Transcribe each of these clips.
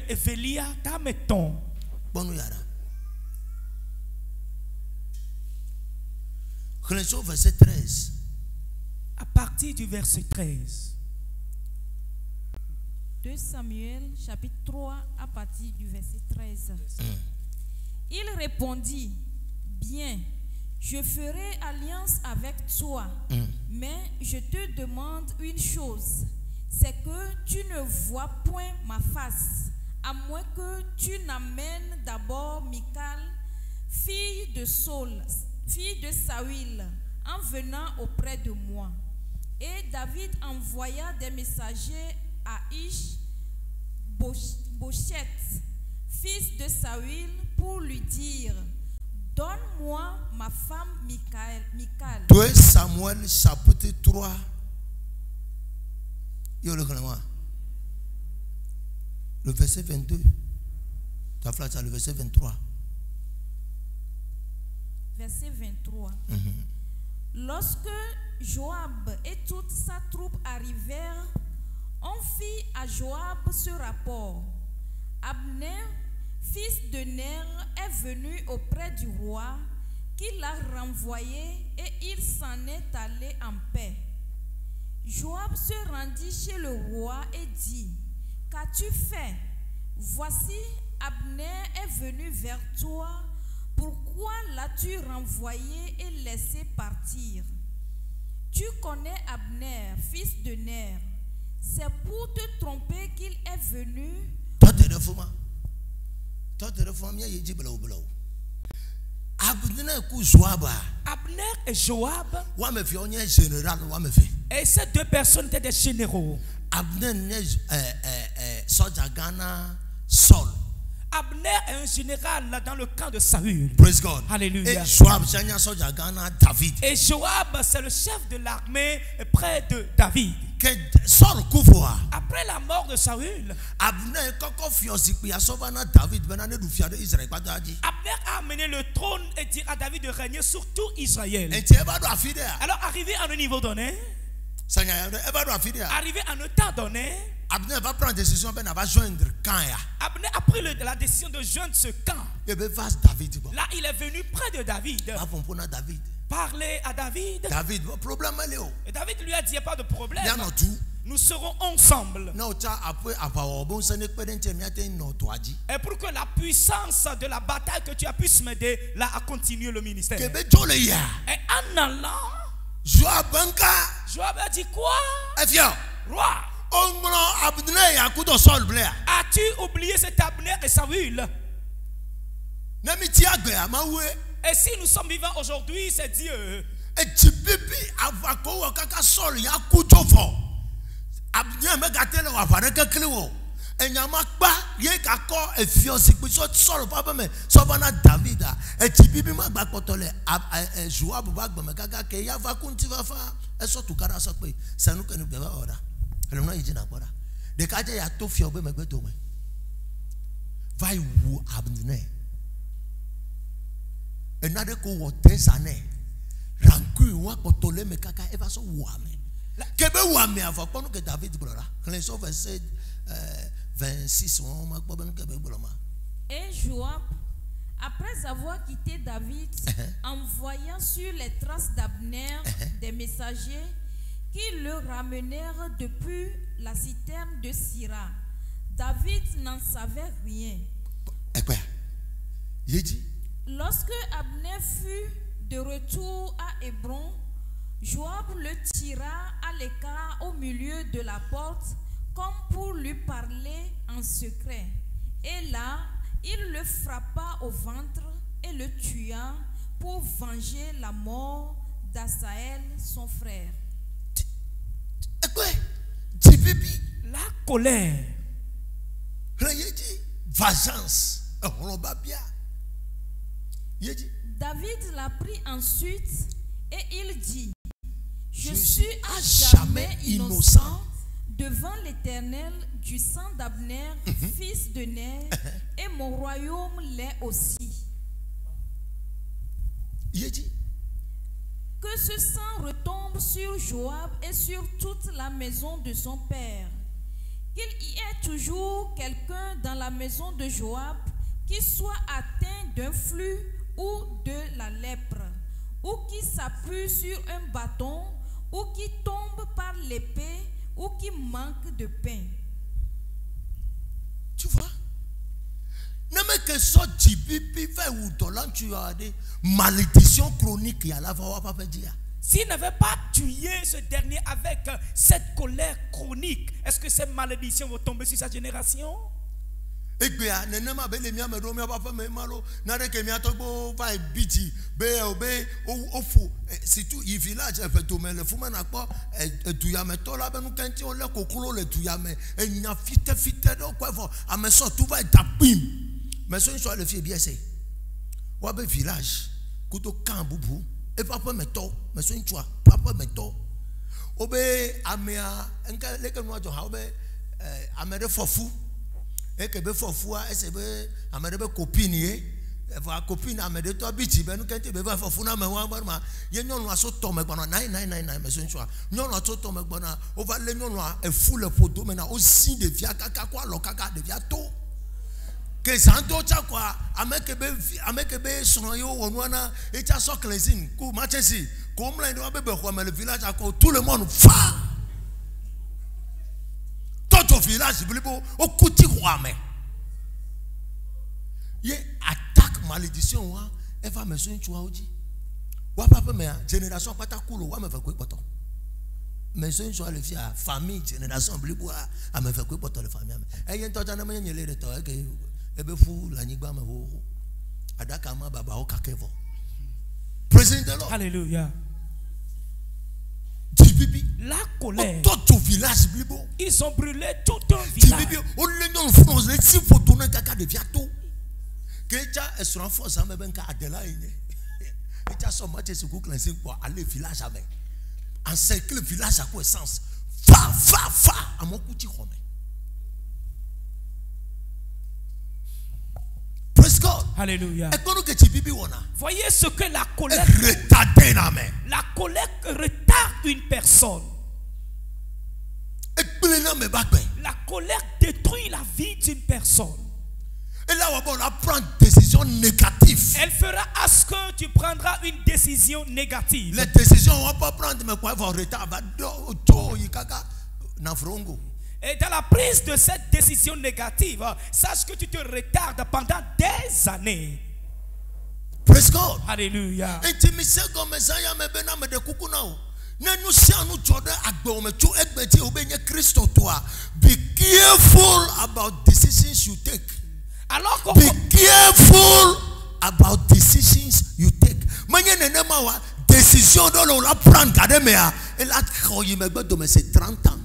Evelia tameton. Bon yara. Renaissance verset 13. À partir du verset 13. 2 Samuel chapitre 3 à partir du verset 13. Il répondit, bien, je ferai alliance avec toi, mais je te demande une chose, c'est que tu ne vois point ma face, à moins que tu n'amènes d'abord Michal, fille de Saül, en venant auprès de moi. Et David envoya des messagers à Ish-Bosheth, fils de Saül, pour lui dire, donne-moi ma femme Michal. 2 Samuel chapitre 3. Le verset 22. Tu as fait ça, le verset 23. Verset 23. Lorsque Joab et toute sa troupe arrivèrent, on fit à Joab ce rapport. Abner, fils de Ner, est venu auprès du roi, qui l'a renvoyé, et il s'en est allé en paix. Joab se rendit chez le roi et dit, qu'as-tu fait? Voici, Abner est venu vers toi. Pourquoi l'as-tu renvoyé et laissé partir? Tu connais Abner, fils de Ner. C'est pour te tromper qu'il est venu. Abner et Joab. Général. Et ces deux personnes étaient des généraux. Abner Saul. Abner est un général dans le camp de Saül. Praise God. Alléluia. Et Joab, et Joab, c'est le chef de l'armée près de David. Après la mort de Saül, Abner a amené le trône et dit à David de régner sur tout Israël. Alors arrivé à un niveau donné, arrivé à un temps donné, Abner va prendre la décision de joindre camp. Abner a pris la décision de joindre ce camp. Là, il est venu près de David. Parler à David. Et David lui a dit, il n'y a pas de problème. Nous serons ensemble. Et pour que la puissance de la bataille que tu as puisse m'aider là à continuer le ministère. Et en allant, Joab a dit quoi? Roi, as-tu oublié cet Abner et Saül? Et si nous sommes vivants aujourd'hui, c'est Dieu. Et Joab, après avoir quitté David, envoya sur les traces d'Abner des messagers qui le ramenèrent depuis la citerne de Sira. David n'en savait rien. Lorsque Abner fut de retour à Hébron, Joab le tira à l'écart au milieu de la porte comme pour lui parler en secret. Et là, il le frappa au ventre et le tua pour venger la mort d'Asaël, son frère. La colère. David l'a pris ensuite et il dit, je suis à jamais innocent devant l'Éternel du sang d'Abner, fils de Ner, et mon royaume l'est aussi. Que ce sang retombe sur Joab et sur toute la maison de son père, qu'il y ait toujours quelqu'un dans la maison de Joab qui soit atteint d'un flux ou de la lèpre, ou qui s'appuie sur un bâton, ou qui tombe par l'épée, ou qui manque de pain. Tu vois? Même que ça jibibi fait ou dolan tu as des malédictions chroniques y a la voix pas dire. S'il n'avait pas tué ce dernier avec cette colère chronique, est-ce que ces malédictions vont tomber sur sa génération? Et bien, nenema be le mia me do mia papa me malo na de ke mia to bo vai biti be ofu surtout i village e fait to me le fuma na po e tuya me to la be nu kenti on le kokolo le tuya me e nya fite do kwa fo a me so tu vai tapim me so so le fie bien c'est wa be village kuto kan bubu e papa me to me so ntua papa me to obe amea enka le ke no ajo ha obe amede fofu et que be fofua et c'est be amede be copine e va copine amede to biti be nu kente be va fofu na me wa ma ye nyonu aso to me gbona 9 me so ntua nyonu aso to me gbona o va le nyonu a fu le podo me na o si de via kaka kwa lo kaka de via to que santo cha kwa ameke be sono yo wonu na e cha so cleansing ku machesi ko mla ni wa be ko me le village ako tout le monde fa au village, au côté roi, mais il attaque malédiction, elle va me soigner, tu vois, dit. Ou papa, mais génération pas ta couleur, ou me fait quoi, poton. Mais soigner, tu vois, le fils, famille, génération, blibois, à me fait quoi, poton, le famille. Et il y a un temps, j'en ai mis les retours, et be fou, la nigba me ho, adakama baba o kakevo. Praise the Lord. Alléluia. La colère. Ils ont brûlé tout un village. Praise God. Alléluia. Voyez ce que la colère retarde une personne. La colère détruit la vie d'une personne. Et là, on va prendre une décision négative. Elle fera à ce que tu prendras une décision négative. Les décisions, on ne va pas prendre, mais quoi, va retard. Et dans la prise de cette décision négative, sache que tu te retardes pendant des années. Praise God. Alléluia. Be careful about decisions you take. Alors be careful about decisions you take. Décision dont on la prend, et là, c'est 30 ans.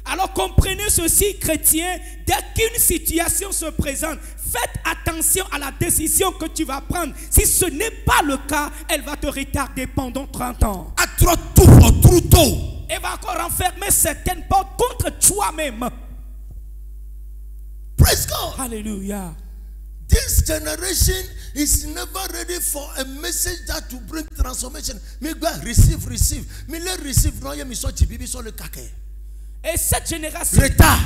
Alors comprenez ceci, chrétiens, dès qu'une situation se présente, faites attention à la décision que tu vas prendre. Si ce n'est pas le cas, elle va te retarder pendant 30 ans. Elle va encore renfermer certaines portes contre toi-même. Praise God. Alléluia. This generation is never ready for a message that to bring transformation. Mais receive. Mais le receive, non, il y a mis sur le kake. Et cette génération retard.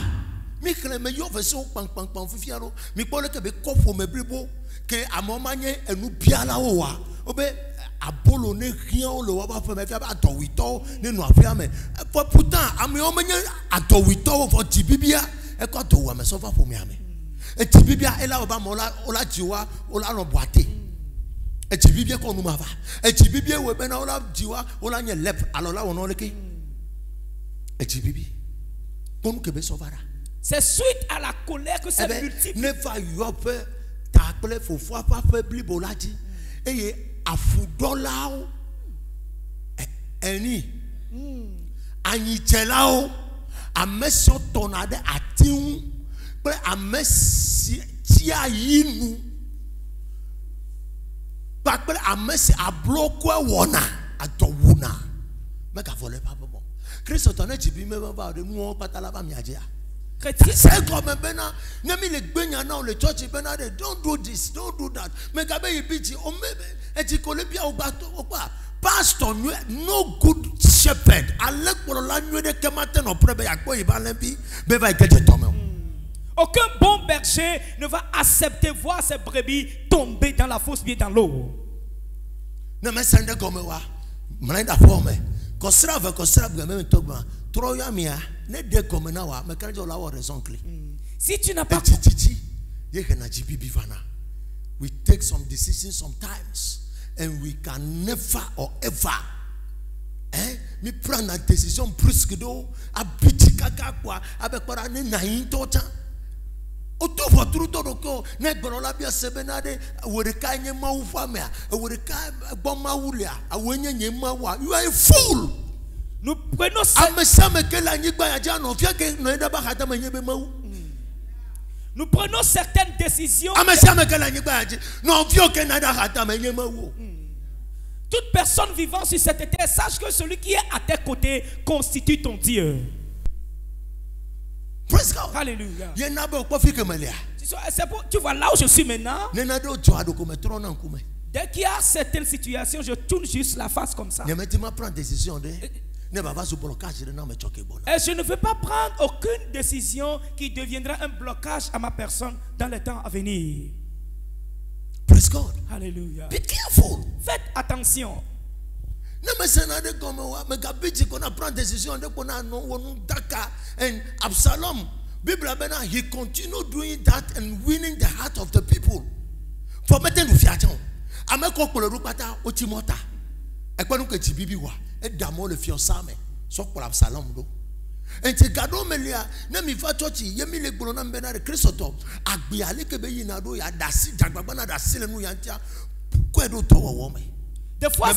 Mi kleme yo version pang fifiaro. Mi pole ke be kofo me blibo ke amomanye enu biala owa. Obe abolo ne rien le wa ba fe me fi ba dowito ne no afia me. Pourtant ami omanye adowito for tibibia e ko to wa me so fa for me ame. E tibibia e la oba mo la jiwa o la no boate. E tibibia ko nu ma va. E tibibia we be na o la jiwa o la nye lep alors la wono le ke. E tibibia c'est suite à la colère que c'est multiple. Ne va yope t'appelle faut fois pas faire blibolati et afudolao eni anyichelao ameso tonade atiu pe amesi tia yinu pa pe amesi abloko wona atowuna meka vole pas bon. Christ t'en est me va de nous pas la ba miadia. C'est comme bena nami le gbenya na le church bena de don't do this, don't do that. Me gabe ibiti o me e ti ko le bia o gba to o pa pastor no good shepherd. Aucun bon berger ne va accepter voir ses brebis tomber dans la fosse, bien dans l'eau. Si tu n'as pas, we take some decisions sometimes and we can never or ever me prend une décision brusque do abiti kaka kwa abekora ne nayin tota oto foturu to doko ne gborola bia sebenade worika nye mawu famia worika gboma wulia awenye nye mawa. You are a fool. Nous prenons Nous prenons certaines décisions. Toute personne vivant sur cette terre sache que celui qui est à tes côtés constitue ton Dieu. Alléluia. Tu vois là où je suis maintenant. Dès qu'il y a certaines situations, je tourne juste la face comme ça. Et je ne veux pas prendre aucune décision qui deviendra un blocage à ma personne dans le temps à venir. Praise God. Alléluia. Be careful. Faites attention. And Absalom, he continued doing that and winning the heart of the people. For making ameko kpolorukpata otimota ekwenu ke tibibiwa edamo le fiosame so kpola Absalom do enti gado melia na mi fa church yemi le gbolo na mbena de Kristoto agbe ale ke be yina do ya dasi dagbagba na dasi le nu ya ntia kwedo to wo me des fois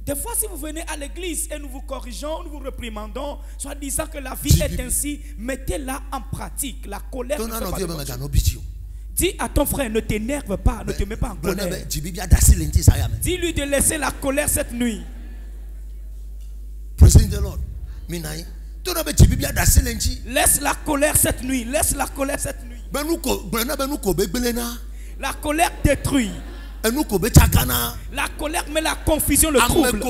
des fois, si vous venez à l'église et nous vous corrigeons, nous vous réprimandons, soit disant que la vie est ainsi, mettez-la en pratique. La colère ne fait pas de dis à ton frère, ne t'énerve pas, ne te mets pas en colère. Dis-lui de laisser la colère cette nuit. Laisse la colère cette nuit. Laisse la colère cette nuit. La colère détruit. La colère met la confusion, le trouble.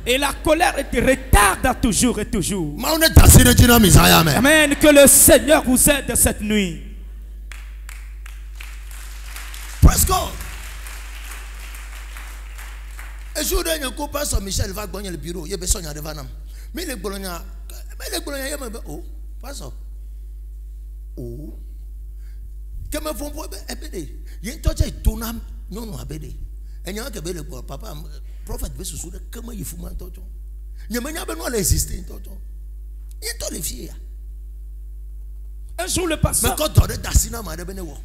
Et la praise te retarde toujours et toujours. Amen. Que le Seigneur vous aide cette nuit. Praise God. Et je vous dis que pasteur Michel va gagner le bureau. Il y a besoin de venir. Mais les Bologna, oh, pasteur, oh, que me font voir, il y a un toit tout nam, non non abédé. Et il y a un que le papa, prophète, veut se souder comment il faut m'entendre. Il y a un besoin d'exister. Il y a tous les filles. Un jour le pasteur. Mais quand tu as des tassina, ma débene wo.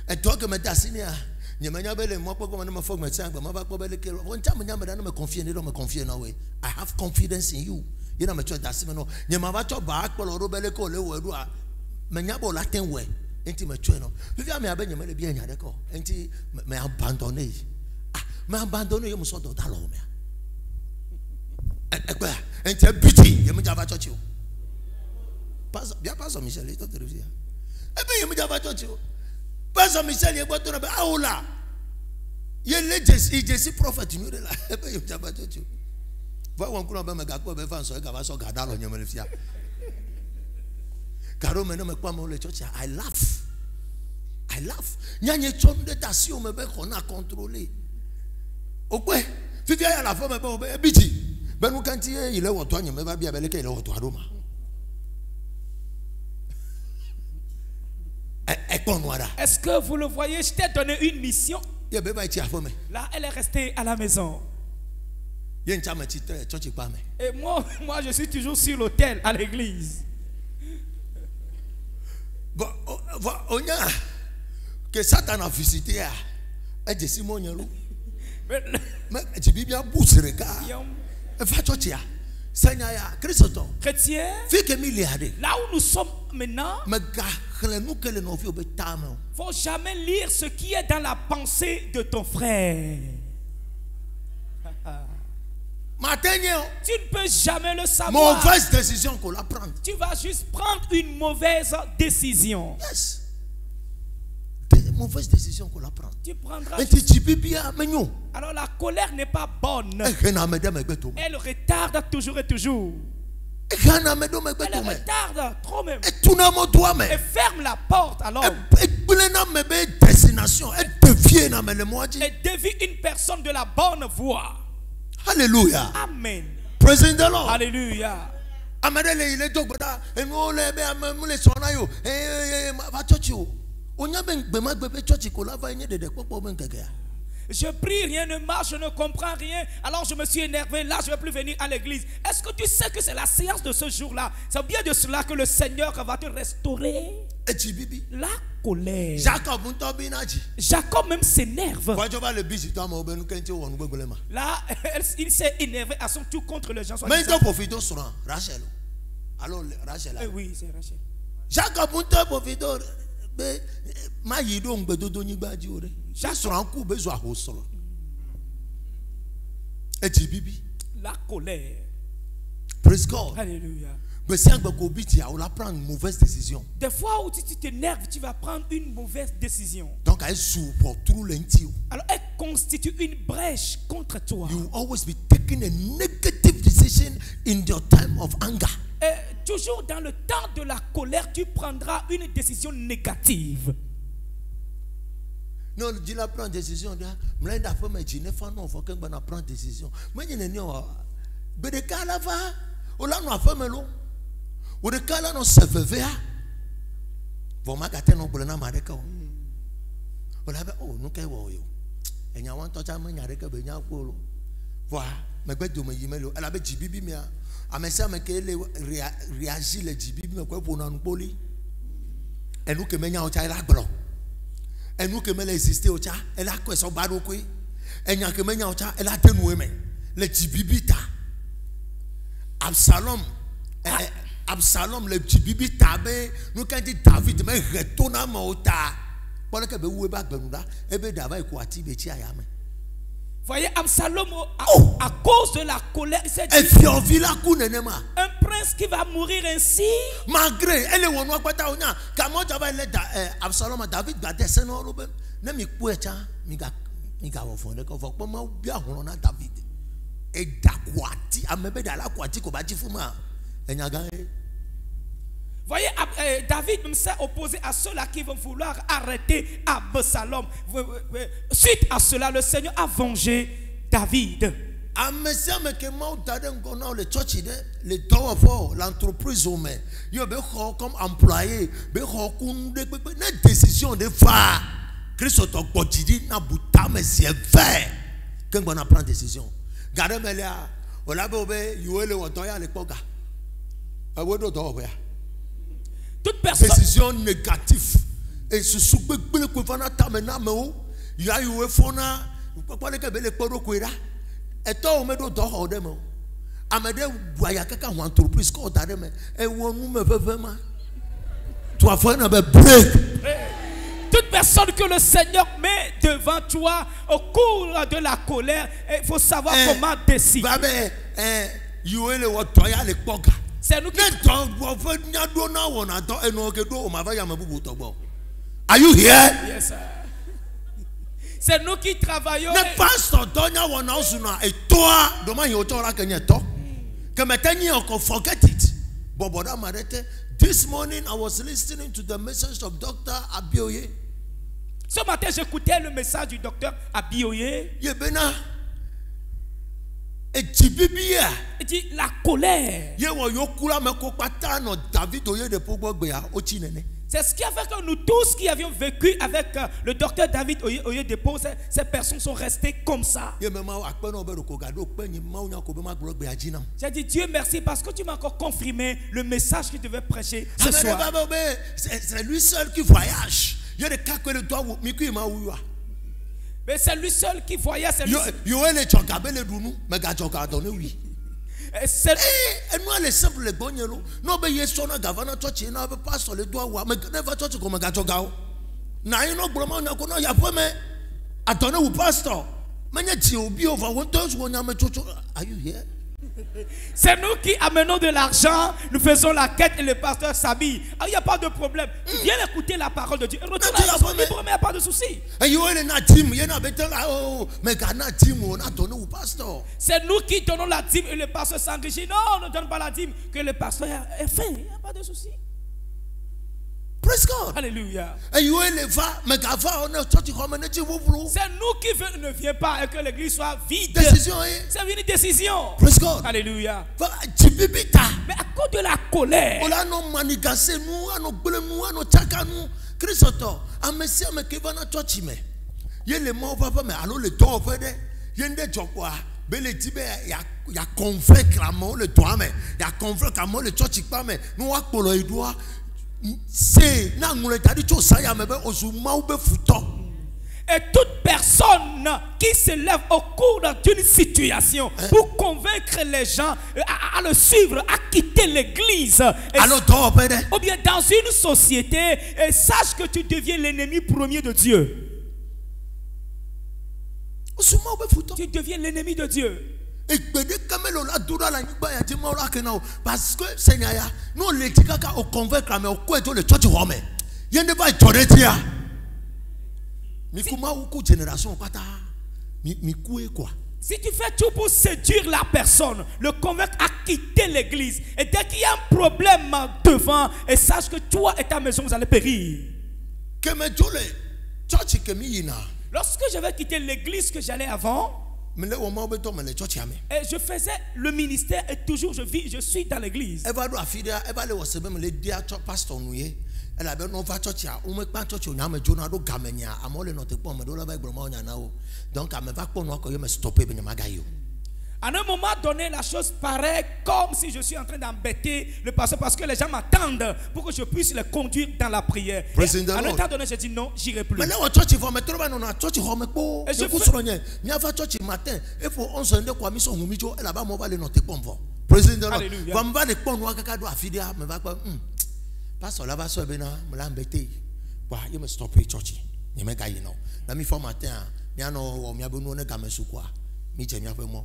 Et toi que me tassina, il y a un bel moi pas comme me faut me tiens, mais pas bel que. On tient me me confier, me confier na way. I have confidence in you. You know me tu tassina no. Il y a ma va tu back pour le rebelle ko le wo do a. Me nya bo latin way. Enti me tu no. Vivi me abenye me le bien nya de ko. Enti me abandonner. Ah, me abandonner yo me so do dalo me. E kwa. Enti biti, ye me java church yo. Pas bien pas Michel, il te revient. Eh bien, il me java church yo. Pastor Michel, il boit ton abe aoula. Il est le prophète nous là. Eh bien, il java church yo. Voilà on coule me gako be fan so e gava so gada lo nyeme le fia. Karo me no me kwa mo le church. I laugh. Nyanye chonde tasio me be kona contrôler. Okwe, fifi ya la femme be biti. Ben nous quand il est woto nyeme ba bia be le ke il est woto aroma. Est-ce que vous le voyez? Je t'ai donné une mission. Là, elle est restée à la maison. Et moi, je suis toujours sur l'autel à l'église. Que Satan a visité. Chrétien, là où nous sommes maintenant, faut jamais lire ce qui est dans la pensée de ton frère. Tu ne peux jamais le savoir. Mauvaise décision qu'on la prend. Tu vas juste prendre une mauvaise décision. Yes. mauvaise décision qu'on la prend. Tu prendras. Alors la colère n'est pas bonne. Elle retarde toujours et toujours. Elle retarde trop même. Et ferme la porte alors. Et dévie une personne de la bonne voie. Alléluia. Amen. Praise the Lord. Alléluia. Je prie, rien ne marche, je ne comprends rien. Alors je me suis énervé, là je ne vais plus venir à l'église. Est-ce que tu sais que c'est la séance de ce jour-là? C'est bien de cela que le Seigneur va te restaurer la colère. Jacob même s'énerve. Là, il s'est énervé à son tour contre les gens. Rachel. Alors Rachel. Oui, c'est Rachel. Jacob la colère. Praise God. Alléluia. Des fois où tu t'énerves, tu vas prendre une mauvaise décision. Donc alors elle constitue une brèche contre toi. You always be taking a negative decision in your time of anger. Toujours dans le temps de la colère, tu prendras une décision négative. Non, tu la prends décision. Mais la femme est une femme, non, faut qu'elle prenne décision. Mais il y a une mais de cas va, on l'a non femme là, ou de cas là non se veut. Vous m'agatez non pour le nom avec vous. On l'a oh nous qu'est vous yo. Et n'y a pas de temps mais n'y a rien que ben n'y a pas lo. Voilà, mais ben tu me y mets lo. Elle avait jibibi mais à mes ça mais qu'elle réagit les jibibi mais quoi pour nous poli. Et nous que mais n'y a autre elle a blanc. Et nous que mais exister au chat, elle a quoi son baro quoi. Et n'y a que mais n'y a autre elle a dénoué mais les jibibi ta. Absalom le jibibi tabe nous quand dit David mais retourne à Mota. Pendant que vous êtes là, et bien David quoi ti be ti ayame. Voyez Absalom à cause de la colère, il s'est dit un prince qui va mourir ainsi. Malgré elle est wono kwata onya kamo jaba le Absalom David ba descend no robe na mi ku echa mi ga wo fonde ko fo ma bia hono na David e da kwati amebe da la kwati ko ba ji fuma enyaga. Voyez, David même s'est opposé à ceux-là qui vont vouloir arrêter Absalom. Suite à cela, le Seigneur a vengé David. L'entreprise comme employé, décision de faire. Christ na buta mais c'est vrai. Quand on prend décision. Gardez melia, on l'a bé yoele wotoya le poga. Awodo do be. Toute personne décision négative et ce soupe le couvana tamena meo ya yowe fona kwa le kebele kporo kwera eto o medo do ho dem amede buaya kaka ho entreprise ko da dem e wonu me fefema tu as fait na be break. Toute personne que le Seigneur met devant toi au cours de la colère, il faut savoir comment décider. Yoele wotoya le poga. C'est nous qui... Are you here? Yes, sir. C'est nous qui travaillons. Ne pasteur donya wana usuna et toi demain il autora kenyeto. Que maintenant on forget it. Boboda marete. This morning I was listening to the message of Dr. Abioye. Ce matin j'écoutais le message du docteur Abioye. Yebena. Et Jibibia. Il dit la colère. C'est ce qui a fait que nous tous qui avions vécu avec le docteur David Oyedepo, ces personnes sont restées comme ça. J'ai dit Dieu merci parce que tu m'as encore confirmé le message qu'il devait prêcher ce soir. C'est lui seul qui voyage. Il y a des cas que le doigt mais c'est lui seul qui voyait. C'est lui seul. C'est moi les simples les bons non mais il son gavana church na pas sur le doigt mais never church comme gachogao na you know broma na ko no ya po me atone u pastor manya ti obi over 1000 wonya me chocho. Are you here? C'est nous qui amenons de l'argent, nous faisons la quête et le pasteur s'habille. Il n'y a pas de problème. Viens écouter la parole de Dieu. Retourne à la maison libre, mais il n'y a pas de souci. C'est nous qui donnons la dîme et le pasteur s'enrichit. Non, ne donne pas la dîme, que le pasteur est fait. Il n'y a pas de souci. Praise God. Alléluia. C'est nous qui ne vient pas et que l'église soit vide. C'est une décision. Praise God. Alléluia. Mais à cause de la colère, et toute personne qui se lève au cours d'une situation pour convaincre les gens à le suivre, à quitter l'église, ou bien dans une société, sache que tu deviens l'ennemi premier de Dieu. Tu deviens l'ennemi de Dieu. Parce que Seigneur, nous les tika au convaincre mais au quoi de le church home. Yende ba joretia. Mi kuma uku génération pata. Mi koué quoi. Si tu fais tout pour séduire la personne, le convaincre à quitter l'église, et dès qu'il y a un problème devant, et sache que toi et ta maison vous allez périr. Lorsque je vais quitter l'église que j'allais avant, et je faisais le ministère et toujours je suis dans l'église. À un moment donné, la chose paraît comme si je suis en train d'embêter le pasteur parce que les gens m'attendent pour que je puisse les conduire dans la prière. À un temps donné, j'ai dit non, j'irai plus. Et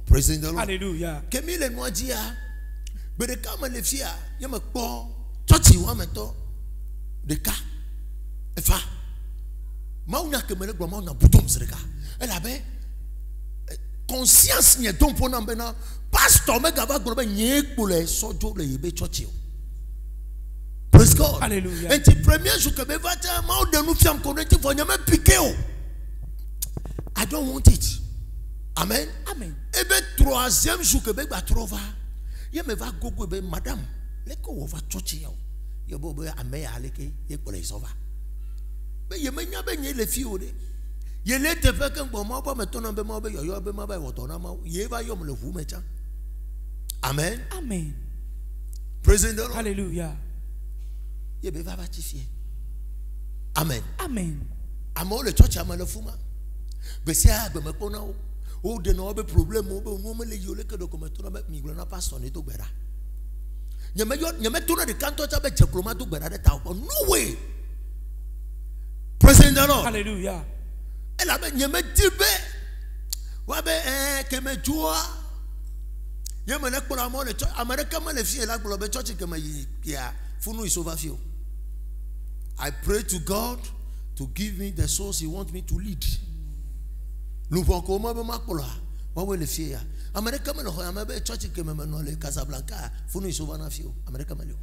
Praise the Lord. Alléluia. Kemile noadia. Bede kama le fia, ye me kpo church wa meto de ka. Efa. Ma unya kemele gbo ma unya budum sreka. Ela be conscience nye don pona mbena pastor me gaba gbo be nye kpole sojo le yebe church. Praise God. Alléluia. Et ti premier jour que be vata ma o de nu fiam connecting for nyame piqué o. I don't want it. Amen. Amen. Et bien, troisième jour que je trouve, je me vais gogo be madame, les ko va chochi yo. Yo bo be ameya aleke, ye ko le sova. Be ye menya be nye le fi o de. Ye le te fe kan bo ma ba me tona be ma be yo be ma ba wo tona ma. Ye va yo me le fu me cha. Amen. Amen. Praise the Lord. Alléluia. Ye be va batifier. Amen. Amen. Amo le chochi ama le fuma. Be sia be me pona o. Oh, de no be problème o be no me le yole ke documento na be migro na pastor ni to gbera. Nyame to na de kanto cha be chekloma to gbera de ta. No way. Praise the Lord. Hallelujah. Ela be nyame dibe. Wa be ke me jua. Nyame le kpora mo le church America ma le fie la glo be church ke ma ya funu is over fio. I pray to God to give me the souls he wants me to lead. Nous voyons comment on va parler. On va le faire. America me le fait. America church que me maintenant le Casablanca. Faut nous sauver na fio. America me le.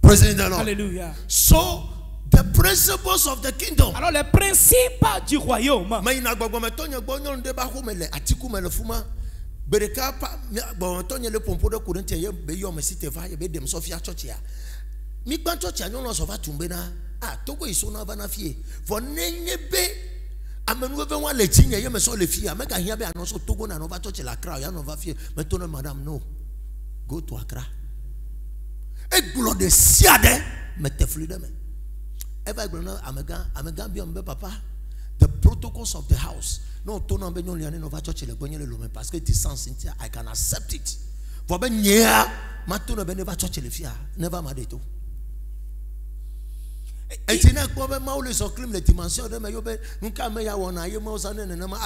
Praise the Lord. Hallelujah. So the principles of the kingdom. Alors les principes du royaume. Mais ina gbogbo me tonye gbonyo nde ba ko me le atiku me le fuma. Bereka pa gbogbo tonye le pompo de Corinthians ye be yo me site va ye be dem Sofia church ya. Mi gban church ya nyo so va tumbe na. Ah togo iso na ba na fie. For nenye be Amenuve wa le tinye ye me so le fia me ka hia be anoso Togo na no va church la Accra ya no va fie me tono madam no go to Accra e glo de siade me te fluide me eva glo na amega bi ombe papa the protocols of the house no tono be nyon liane no va church le gonye le me parce que it is sans I can accept it for be nyea ma tono be ne va church le fia never madeto. I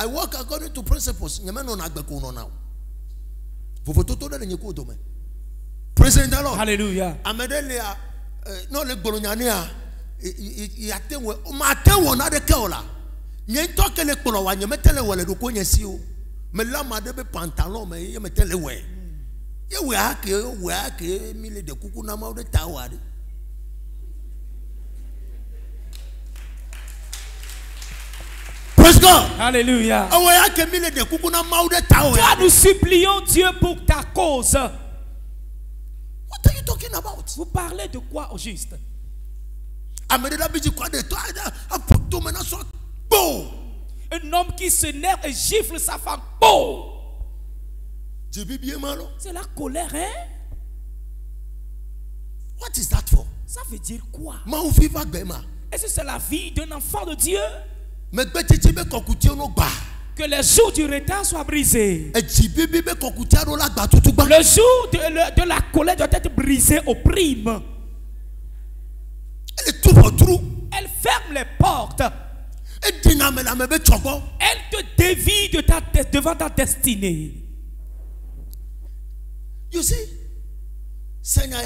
work according to principles. Praise the Lord. Hallelujah. Amedelia no le bolonyania yatewe matewo na de keola nye toke le kpolo wa nye metele wele do ko nye si o me la ma de be pantalon me ye metele we ye we ake mi le de kuku na ma de tawa de. Praise God. Alléluia. Toi, nous supplions Dieu pour ta cause. What are you talking about? Vous parlez de quoi au juste? Un homme qui s'énerve et gifle sa femme. Oh! C'est la colère, hein? What is that for? Ça veut dire quoi? Est-ce que c'est la vie d'un enfant de Dieu? Que les jours du retard soient brisés. Le jour de la colère doit être brisé au prime. Elle ferme les portes. Elle te dévie devant ta destinée. You see? Seigneur,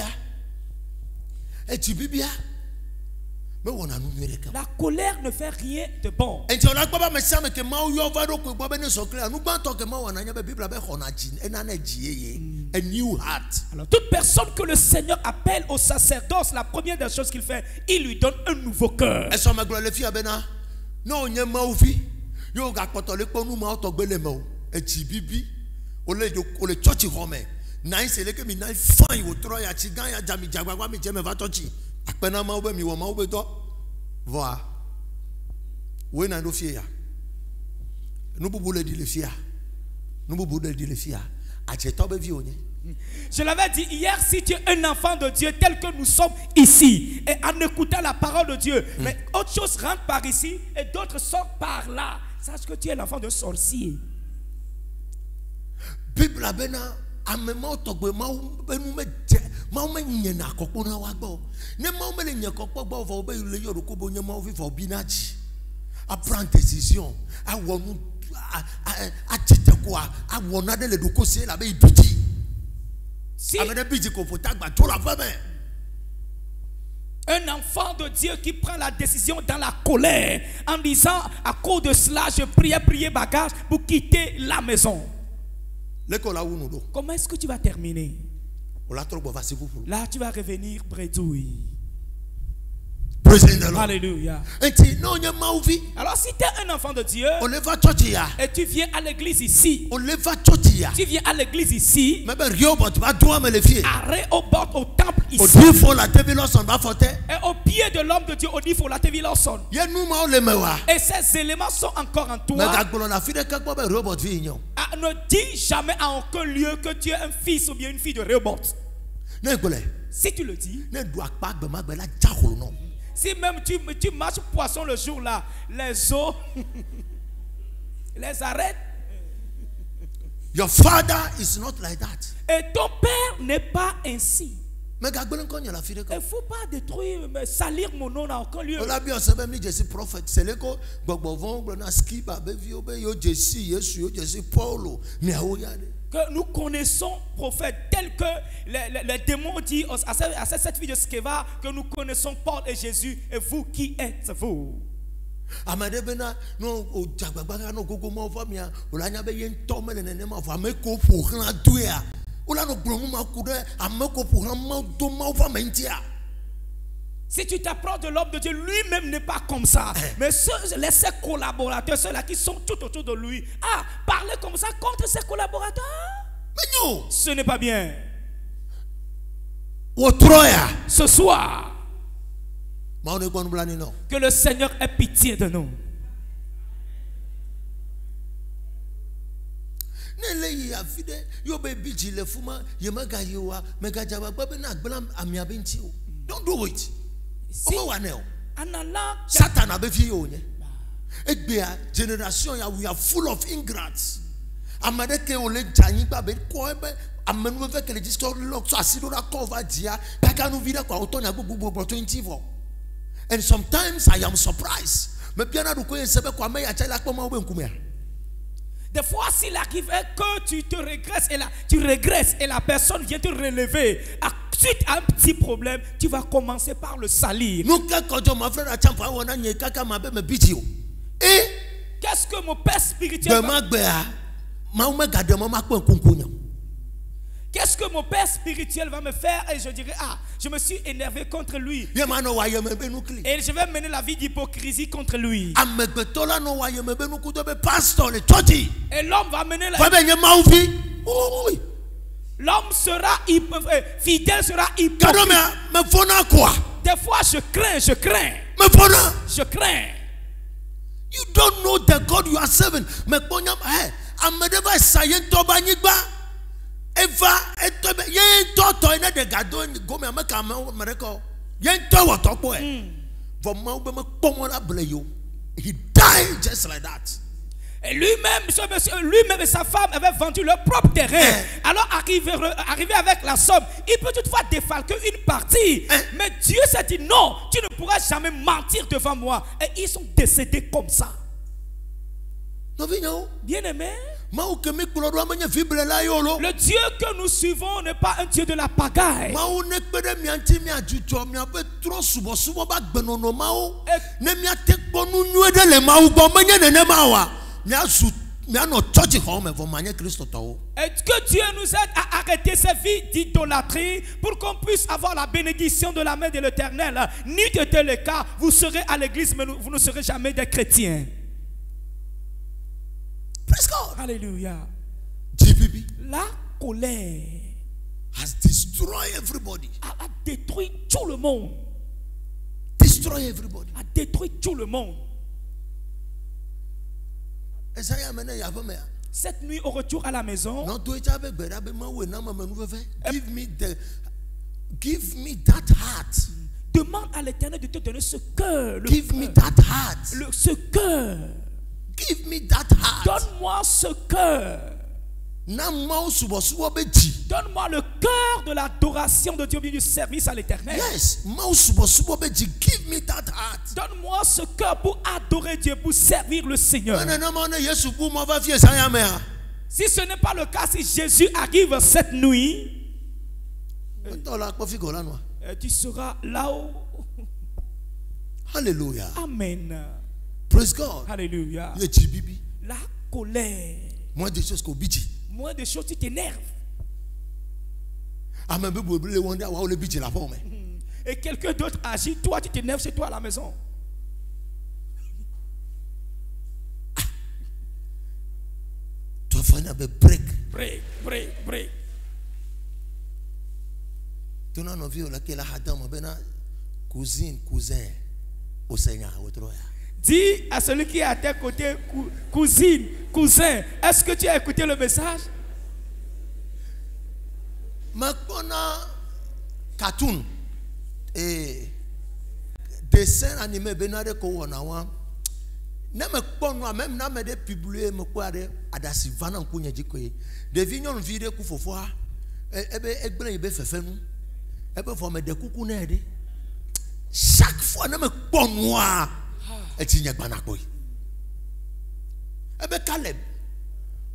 la colère ne fait rien de bon. Alors toute personne que le Seigneur appelle au sacerdoce, la première des choses qu'il fait, il lui donne un nouveau cœur. Je l'avais dit hier, si tu es un enfant de Dieu tel que nous sommes ici et en écoutant la parole de Dieu, mais autre chose rentre par ici et d'autres sortent par là, sache que tu es l'enfant de sorcier. Bible décision si un enfant de Dieu qui prend la décision dans la colère en disant à cause de cela je priais bagage pour quitter la maison, comment est-ce que tu vas terminer? Là tu vas revenir bredouille. Alléluia. Alors si tu es un enfant de Dieu et tu viens à l'église ici, tu viens à l'église ici, à Rehoboth, au temple ici, et au pied de l'homme de Dieu, au niveau de la Tevilosson, et ces éléments sont encore en toi. Ne dis jamais à aucun lieu que tu es un fils ou bien une fille de Rehoboth. Si tu le dis, si même tu marches poisson le jour là, les eaux les arrêtent. Your father is not like that. Et ton père n'est pas ainsi. Il ne faut pas détruire, salir mon nom dans aucun lieu. Que nous connaissons prophète tel que les démons disent à cette fille de Skeva que nous connaissons Paul et Jésus, et vous qui êtes-vous? Si tu t'approches de l'homme de Dieu, lui-même n'est pas comme ça. Mais ses collaborateurs, ceux-là qui sont tout autour de lui, parler comme ça contre ses collaborateurs, ce n'est pas bien. Ce soir, que le Seigneur ait pitié de nous. Don't do it. Si, Satan a generation we are full of ingrates. And sometimes I am surprised. Des fois, s'il arrivait que tu te régresses et la personne vient te relever, suite à un petit problème, tu vas commencer par le salir. Qu'est-ce que mon père spirituel Qu'est-ce que mon père spirituel va me faire? Et je dirais, je me suis énervé contre lui. Et je vais mener la vie d'hypocrisie contre lui. Et l'homme va mener la vie. L'homme sera fidèle, sera hypocrite. Des fois, je crains. You don't know the God you are serving. He died just like that. Et lui-même, ce monsieur, lui-même et sa femme avaient vendu leur propre terrain. Alors arrivé avec la somme, il peut toutefois défalquer une partie. Mais Dieu s'est dit non, tu ne pourras jamais mentir devant moi. Et ils sont décédés comme ça. Bien-aimé, le Dieu que nous suivons n'est pas un Dieu de la pagaille. Et que Dieu nous aide à arrêter ces vies d'idolâtrie pour qu'on puisse avoir la bénédiction de la main de l'Éternel. Ni de tel le cas, vous serez à l'église, mais vous ne serez jamais des chrétiens. Praise God. Alléluia. La colère has destroyed everybody. A détruit tout le monde. Destroy everybody. A détruit tout le monde. Cette nuit au retour à la maison, give me that heart. Demande à l'Éternel de te donner ce cœur. Give me that heart. Ce cœur. Give me that heart. Donne-moi ce cœur. Donne-moi le cœur de l'adoration de Dieu, du service à l'Éternel. Yes. Give me that heart. Donne-moi ce cœur pour adorer Dieu, pour servir le Seigneur. Si ce n'est pas le cas, si Jésus arrive cette nuit, tu seras là-haut. Alléluia. Amen. Praise God. Alléluia. La colère. Moins de choses qu'au biti. Moins de choses, tu t'énerves. Et quelqu'un d'autre agit, toi tu t'énerves chez toi à la maison. Break. Dis à celui qui est à tes côtés, cousine, cousin, est-ce que tu as écouté le message? Cartoon et dessin animé benare ko wona wa na me kpɔnua même na me de publier me ko ade adasi vana nkunya jikoye de vinyon vide ku fofoa ebe egbren ibe fefenu ebe fo me de kuku na ede chaque fois na me kpɔnua etinya gbana koy ebe Caleb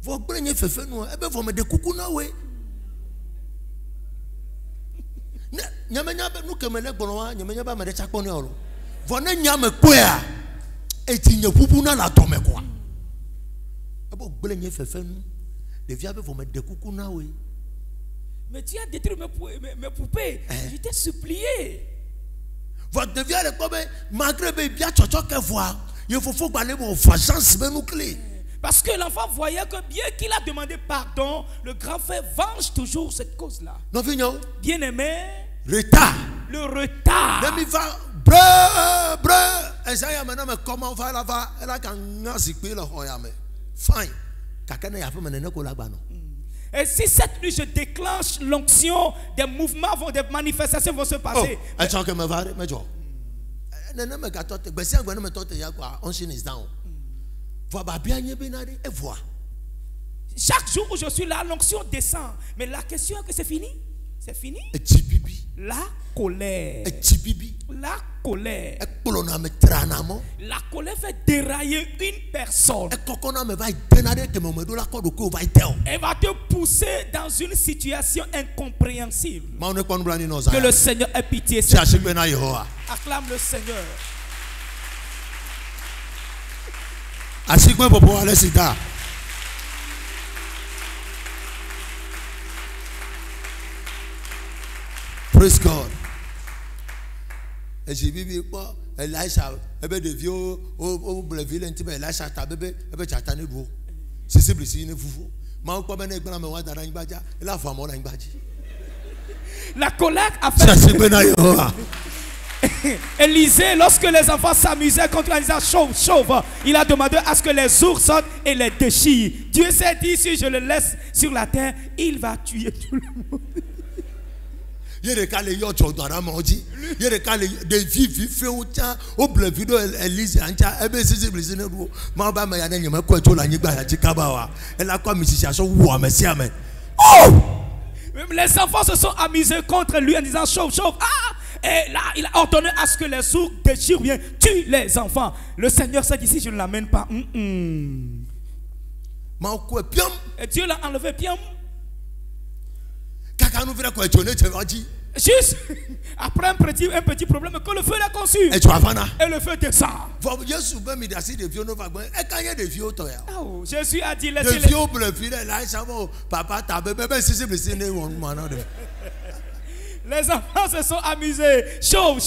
vo gbren fefenu ebe fo me de kuku na we nyamenya be nukemele gbonwa nyamenya ba mede chakpone olo vona nyame kwea etinye pupu na la tome kwa ebo gbelenye fefenu devia be vome de kuku na we. Mais tu as détruit mes poupées. Je t'ai supplié. Votre devia le kobe malgré be bia chocho ke voir il faut gbalé bon vengeance be nous clé. Parce que l'enfant voyait que bien qu'il a demandé pardon, le grand frère venge toujours cette cause-là. Bien aimé, retard. Le retard. Demi va Esaïa maintenant mais comment va là va elle a gagné sikpe le hoyame. Fine. Kakane ya fe menene ko lagba no. Et si cette nuit je déclenche l'onction, des mouvements vont, des manifestations vont se passer. Oh, elle chante que me va me jo. Nene me gatote, besia ngwe me tote ya kwa onction is down. Chaque jour où je suis là, l'onction descend. Mais la question est que c'est fini. C'est fini. La colère. La colère. La colère fait dérailler une personne. Elle va te pousser dans une situation incompréhensible. Que le Seigneur ait pitié. Acclame le Seigneur. Praise God. Et j'ai vu Elisha, de vieux au Breville, un petit peu Elisha, ta bébé, chatane beau. C'est simple, c'est une fou. La colère a fait. Élisée, lorsque les enfants s'amusaient contre en disant chauve, il a demandé à ce que les ours sortent et les déchirent. Dieu s'est dit, si je le laisse sur la terre, il va tuer tout le monde. Il y a des cas, il y a des cas, des vies fait autant au bleu vidéo Elise anja ebe sisi blessé ne do ma ba ma ya na nyama kwa to la nyigba ya chikabawa elle a quoi musicien so wo merci amen. Oh! Même les enfants se sont amusés contre lui en disant chauffe. Ah! Et là, il a ordonné à ce que les sourds déchirent bien, tuent les enfants. Le Seigneur s'est dit, si je ne l'amène pas, et Dieu l'a enlevé bien. Juste après un petit problème que le feu l'a conçu. Et le feu descend. Oh, Jésus a dit, laissez les... Les enfants se sont amusés. Chaud.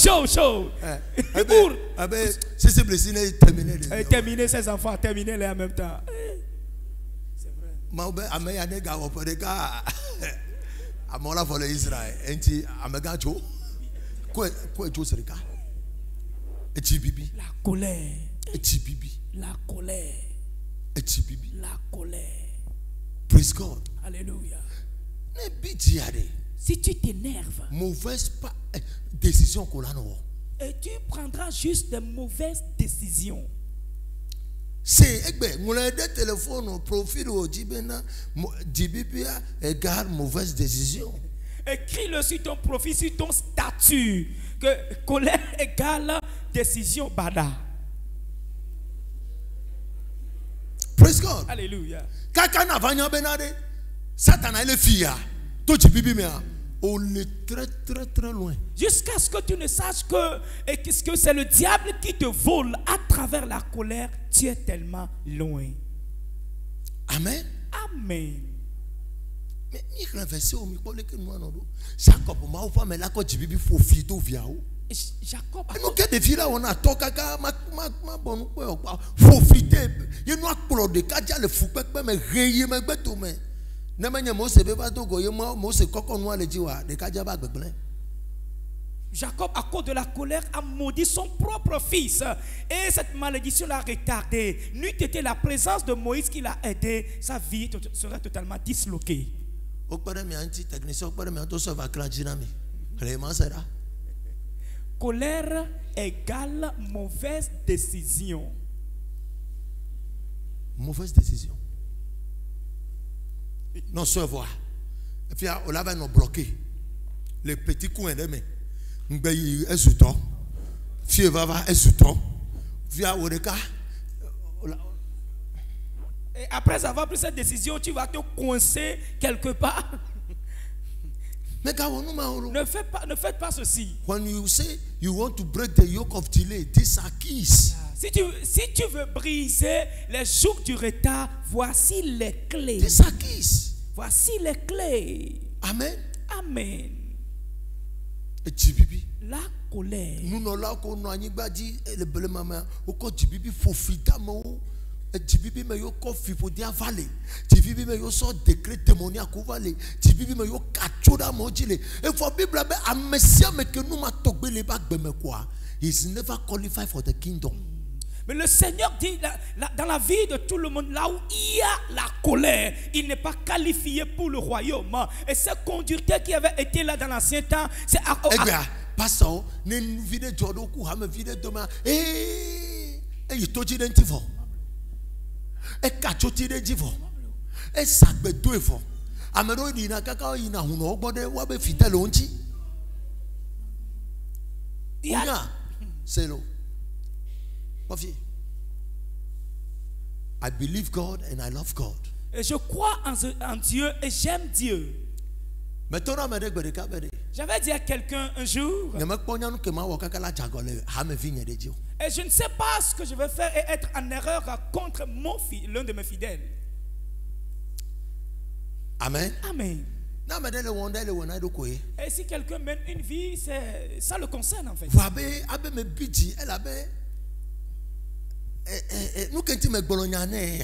Terminer ces enfants, terminer-les en même temps. C'est vrai. Amola for Israel, enti amega jo. Ko jo serika. Eti bibi. La colère. Eti bibi. La colère. Eti bibi. La colère. Praise God. Alléluia. Ne bitiade. Si tu t'énerves, mauvaise décision qu'on a non. Et tu prendras juste de mauvaises décisions. C'est mon téléphone profil au Dibena Dibibia égale mauvaise décision. Écris-le sur ton profil, sur ton statut, que colère égale décision bada. Praise God. Alléluia. Kakana vanya benade Satan est fia. To Dibibia. On est très loin. Jusqu'à ce que tu ne saches que c'est le diable qui te vole à travers la colère, tu es tellement loin. Amen. Amen. Mais il renverse au micro que nous non. Jacob m'a offert mais là quand tu vis faut fito via où. Jacob. Nous que des filles là on a toka ma bon quoi. Faut fiter. Il nous a plodé quand il le fou pas mais réer mais beto mais. Jacob, à cause de la colère, a maudit son propre fils. Et cette malédiction l'a retardé. N'eût été la présence de Moïse qui l'a aidé, sa vie serait totalement disloquée. Colère égale mauvaise décision. Mauvaise décision. Non, se voir. Et puis, on l'avait nous bloqué. Les petits coins de main. M'bayi est sous toi. Fievava est sous toi. Via Oreka. Et après avoir pris cette décision, tu vas te coincer quelque part. Ne faites pas ceci. When you say you want to break the yoke of delay, these are keys. Si tu veux briser les jougs du retard, voici les clés. These are keys. Voici les clés. Amen. Amen. La colère. Nous n'avons pas dit le blé maman. Au cas où faut fidamo. Tibibi me yo kofi pour dia valley. Tibibi me yo so décret démoniaque au valley. Tibibi me yo kachoda mojile. Et faut Bible be amesia me que nous ma togbe le bac be me quoi. He's never qualified for the kingdom. Mais le Seigneur dit dans la vie de tout le monde, là où il y a la colère, il n'est pas qualifié pour le royaume. Et ce conducteur qui avait été là dans l'ancien temps, c'est pasteur, ne vide jodo ku ha me vide demain. Il toji dentifo. Et kachoti de jivo. Et sagbe do efo. Amero dina kaka ina huno gbode wa be fidèle onti. Onya c'est lo. I believe God and I love God. Et je crois en Dieu et j'aime Dieu. J'avais dit à quelqu'un un jour, et je ne sais pas ce que je vais faire et être en erreur contre l'un de mes fidèles. Amen. Amen. Et si quelqu'un mène une vie, ça le concerne en fait. Nous quand tu me bolognanes,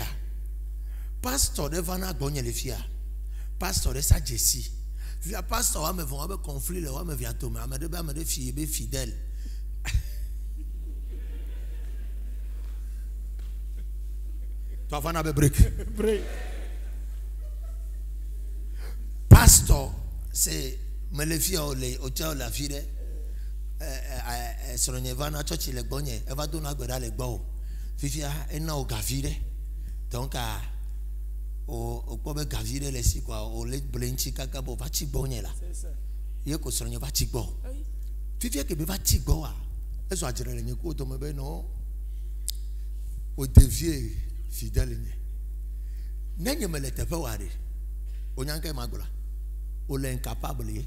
pasteur de Vana Gonelefia, pasteur de sa Jessie, via pasteur me vont avoir conflit, le roi me vient tomber, me filles fidèle. Toi Vana be break. Pasteur, c'est me le fille au tchao la fille. Sur le Vana church le bonnet, elle va donner à le bon. Fifia ena o gavire donc o ko be gavire le si quoi o le blenchi kaka bo va chi bonye la ye ko soro nye va chi bo fifia ke be va chi bo a eso ajere le nye ko to me be no o devie fidèle nye nenye me le tefe ware o nyanka magula o le incapable ye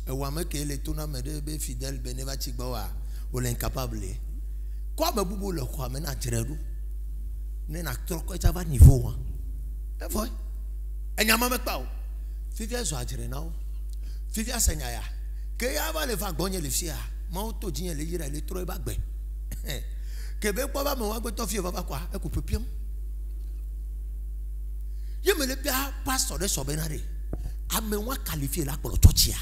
e wa me ke le tuna me de be fidèle be ne va chi bo a o le incapable ye. Quoi me boubou le quoi maintenant tiredu ne na trop ça va niveau hein et foi et nyama me pa o fifia so ajere na o fifia senya ya ke ya va le fa gonye le fia ma o to jinye le yira le tro e ba gbe ke be kwa ba me wa gbe to fie baba kwa e ko pepiem ye me le bia pastor de so benare a me wa qualifier la pour church ya.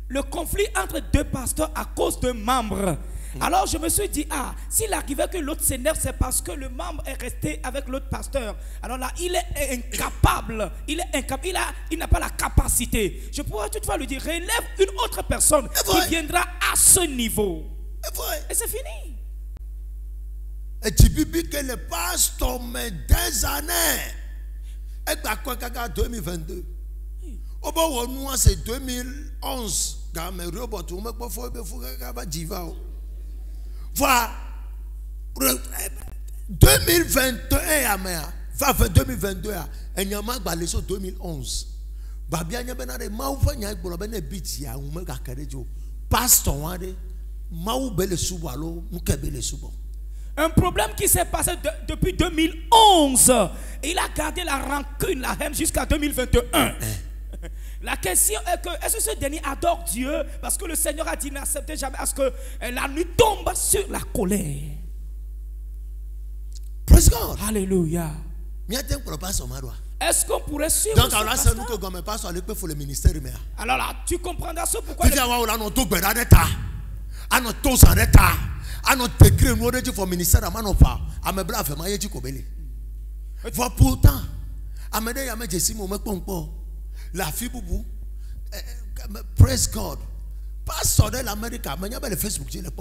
Le conflit entre deux pasteurs à cause d'un membre. Alors je me suis dit, s'il arrivait que l'autre s'énerve, c'est parce que le membre est resté avec l'autre pasteur. Alors là, il est incapable. Il n'a pas la capacité. Je pourrais toutefois lui dire, relève une autre personne qui viendra à ce niveau. Et c'est fini. Et tu peux dire que le pasteur met des années. Et quoi, 2022. Au bon moment, c'est 2011. Voilà. 2021, 2022, il y a 2011. Babia Benade, Maufania, Bolabene Bitia, Umega Carejo, Pastor Wade, Maubele Subalo, Mukabele Subo. Un problème qui s'est passé depuis 2011. Il a gardé la rancune, la haine jusqu'à 2021. La question est que, est-ce que ce dernier adore Dieu? Parce que le Seigneur a dit n'acceptez jamais à ce que la nuit tombe sur la colère. Praise God. Alléluia. Est-ce qu'on pourrait suivre donc, alors, c'est nous que comme pasteur, il faut le ministère. Alors là, tu comprendras ce pourquoi. Pourtant, la fille boubou, praise God. Pasteur de l'Amérique, mais il y a le Facebook, il y a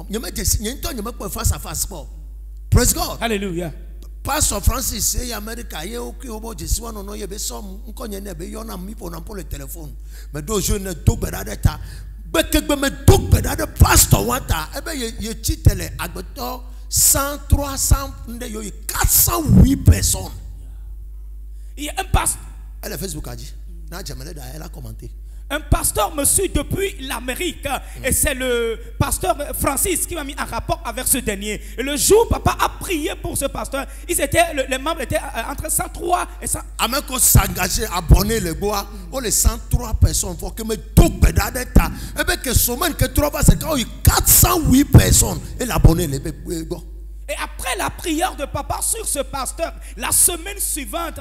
face à face. Praise God. Alléluia. Pasteur Francis, il y a Amérique, il y a aucun hobo, je suis non, il y a des sommes, on connaît, il y en a mis pour le téléphone. Mais deux jeunes, tout bedard d'état. Mais tout bedard de pasteur, wata, eh bien, il y a titre, agbeto, 103, 408 personnes. Il y a un pasteur. Elle a Facebook a dit. Elle a commenté. Un pasteur me suit depuis l'Amérique et c'est le pasteur Francis qui m'a mis en rapport avec ce dernier. Et le jour papa a prié pour ce pasteur, les membres étaient entre 103 et 100. Avant qu'on s'engage à abonner les bois, les 103 personnes, faut que me tout pédale d'état. Et bien que semaine que 3 fois c'est quand il y a 408 personnes et l'abonner les bois. Et après la prière de papa sur ce pasteur, la semaine suivante,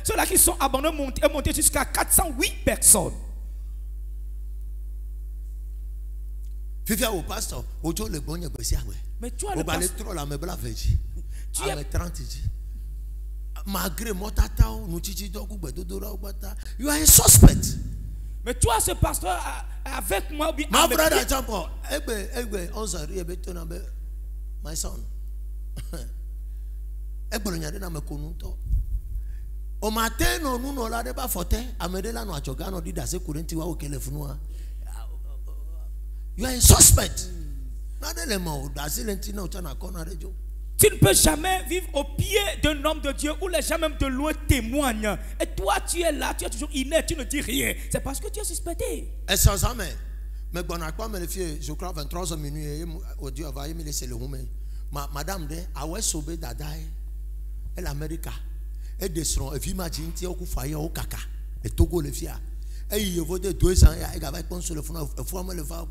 ceux-là qui sont abonnés ont monté jusqu'à 408 personnes. Mais toi, le pasteur, you are a suspect. Mais toi, ce pasteur avec moi, my brother, my son. Au matin, nous n'avons pas fait. Amedela no achogano di dase kurenti wa okele funua. You are a suspect. Tu ne peux jamais vivre au pied d'un homme de Dieu où les gens même de loin témoignent. Et toi, tu es là, tu es toujours inerte, tu ne dis rien. C'est parce que tu es suspecté. Et sans jamais. Mais bon, je crois 23 minutes, Dieu va me laisser le roumain. Madame, a ouais sauvé Dadaï. Elle Amérique. Elle descend, elle imagine, tu es au foyer au caca. Et Togo le fia. Et il y a 200 ans, il va être sur le fond, il faut me le faire.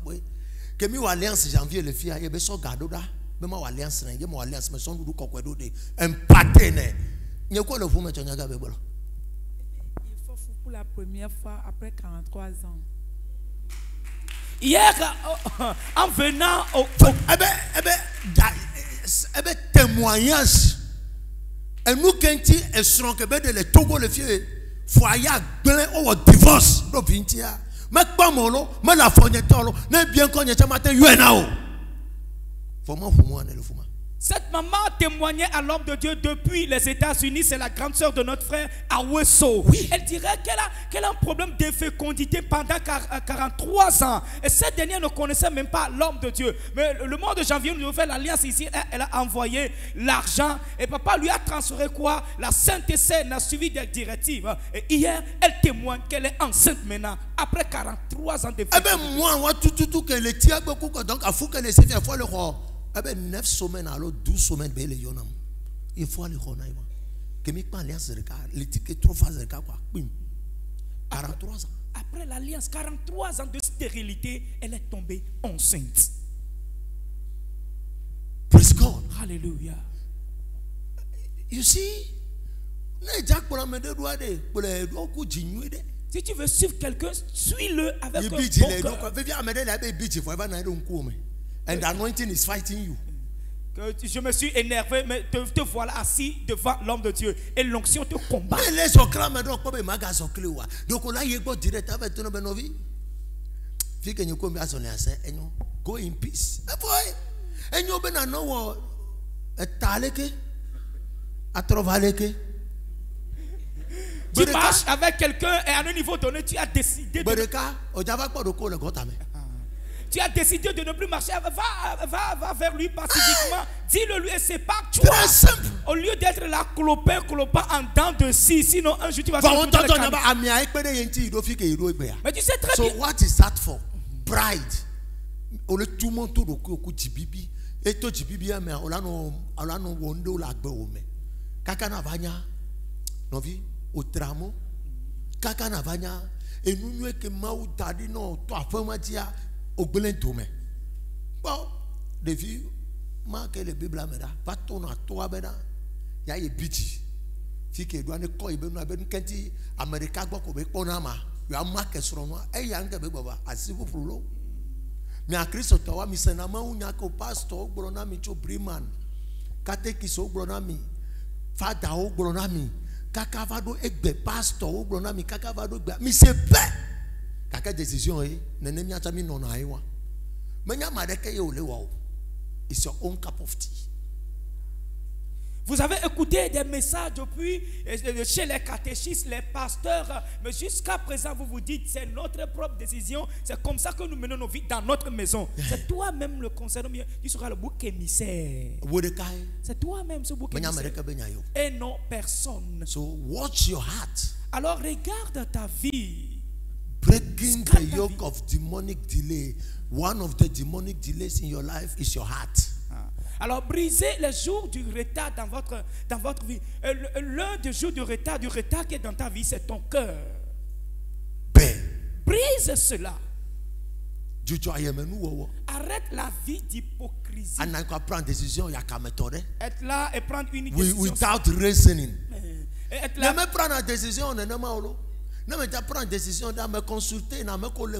Que mi alliance janvier le fia, il y a besoin garder là. Mais ma alliance, il y a mon alliance, mais son doudou quoi d'autre, un partenaire. Il y a quoi le fou maintenant il faut pour la première fois après 43 ans. Hier, en venant au témoignage. Et nous quand ils seront que de le Togo le fier foyer blanc au divorce do vintia. Mais pas molo, mais la fournetolo, n'est bien qu'on y ait matin yuenao. Faut moi le fuma. Cette maman témoignait à l'homme de Dieu depuis les États-Unis. C'est la grande sœur de notre frère Aweso. Oui. Elle dirait qu'elle a un problème d'infécondité pendant 43 ans. Et cette dernière ne connaissait même pas l'homme de Dieu. Mais le mois de janvier, nous avons fait l'alliance ici. Elle a envoyé l'argent. Et papa lui a transféré quoi? La Sainte-Essai n'a suivi des directives. Et hier, elle témoigne qu'elle est enceinte maintenant. Après 43 ans de fécondité. Eh bien, moi, tout que les tiens beaucoup. Donc, il faut que les sévières fois le roi. 9 semaines alors 12 semaines il faut aller que mi alliance le ticket 3 phases quoi 43 ans après l'alliance 43 ans de stérilité elle est tombée enceinte. Praise God. Hallelujah. You see si tu veux suivre quelqu'un, suis-le avec un bon cœur. And the anointing is fighting you. Je me suis énervé, mais te voilà assis devant l'homme de Dieu. Et l'onction te combat. Go in peace. Tu marches avec quelqu'un et à un niveau donné, tu as décidé tu as décidé de ne plus marcher. Va vers lui pacifiquement. Dis-le lui et sépare-toi. Au lieu d'être là, clopin en dents de scie. Sinon, un jour, tu vas faire mais tu sais très bien. So what is that for? Pride. On le tout le monde tout le coup jibibi. Et tout jibibi mais on a no wondo la gbeome. Kaka na vanya. Novi au tramo. Kaka na vanya. Et nous que mau tadi no to afama dia. Au Belentome. Bon, des filles, marquez les Bibles à Meda, pas ton à toi, Beda. Il y a des bitches. Si tu dois ne pas y aller, quand tu Américain, tu vas tu as marqué sur moi, et il y a un peu de assez pour l'eau. Mais à Christ, tu as mis un amant, il y a un pasteur, Bronami, Briman, Katekiso, Bronami, Fada, Bronami, Kakavado, Egbe, pasteur, Bronami, Kakavado, mais c'est pas. Kaka décision est nenemi atami non aiwa menya madeke ye olewa it's your own cup of tea. Vous avez écouté des messages depuis chez les catéchistes, les pasteurs, mais jusqu'à présent vous vous dites c'est notre propre décision, c'est comme ça que nous menons nos vies dans notre maison. C'est toi-même le concernant, tu seras le bouc émissaire. C'est toi-même ce bouc émissaire. Et non personne. So watch your heart. Alors regarde ta vie. Breaking the yoke of demonic delay. One of the demonic delays in your life is your heart. Alors brisez les jours du retard dans votre vie. L'un des jours du retard qui est dans ta vie, c'est ton cœur. Brise cela. Arrête la vie d'hypocrisie. Être là et prendre une décision. Without reasoning. Ne me prendre la décision, ne me prendre décision de me consulter, de me coller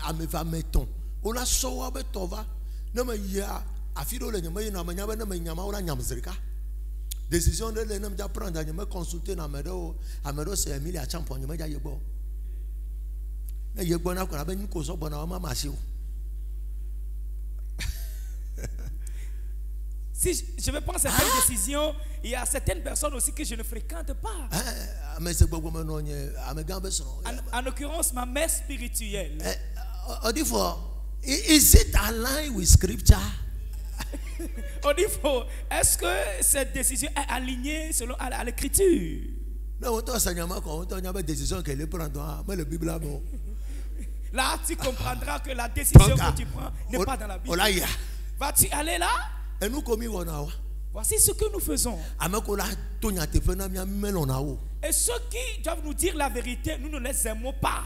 à me faire mettons. On a sauvé Betova. Ne me ya afiro le nyama na manyaba na manyama ora nyamzirika. Décision de le ne prendre de me consulter na medo amedo c'est Emilia champion nyama ja yebo. Na yebo na ko na ben ko so bona ma machio. si je vais prendre certaines décisions, il y a certaines personnes aussi que je ne fréquente pas. En l'occurrence, ma mère spirituelle. Is it aligned with scripture? Est-ce que cette décision est alignée selon à l'écriture? Là, tu comprendras que la décision que tu prends n'est pas dans la Bible. Vas-tu aller là? Voici ce que nous faisons. Et ceux qui doivent nous dire la vérité, nous ne les aimons pas.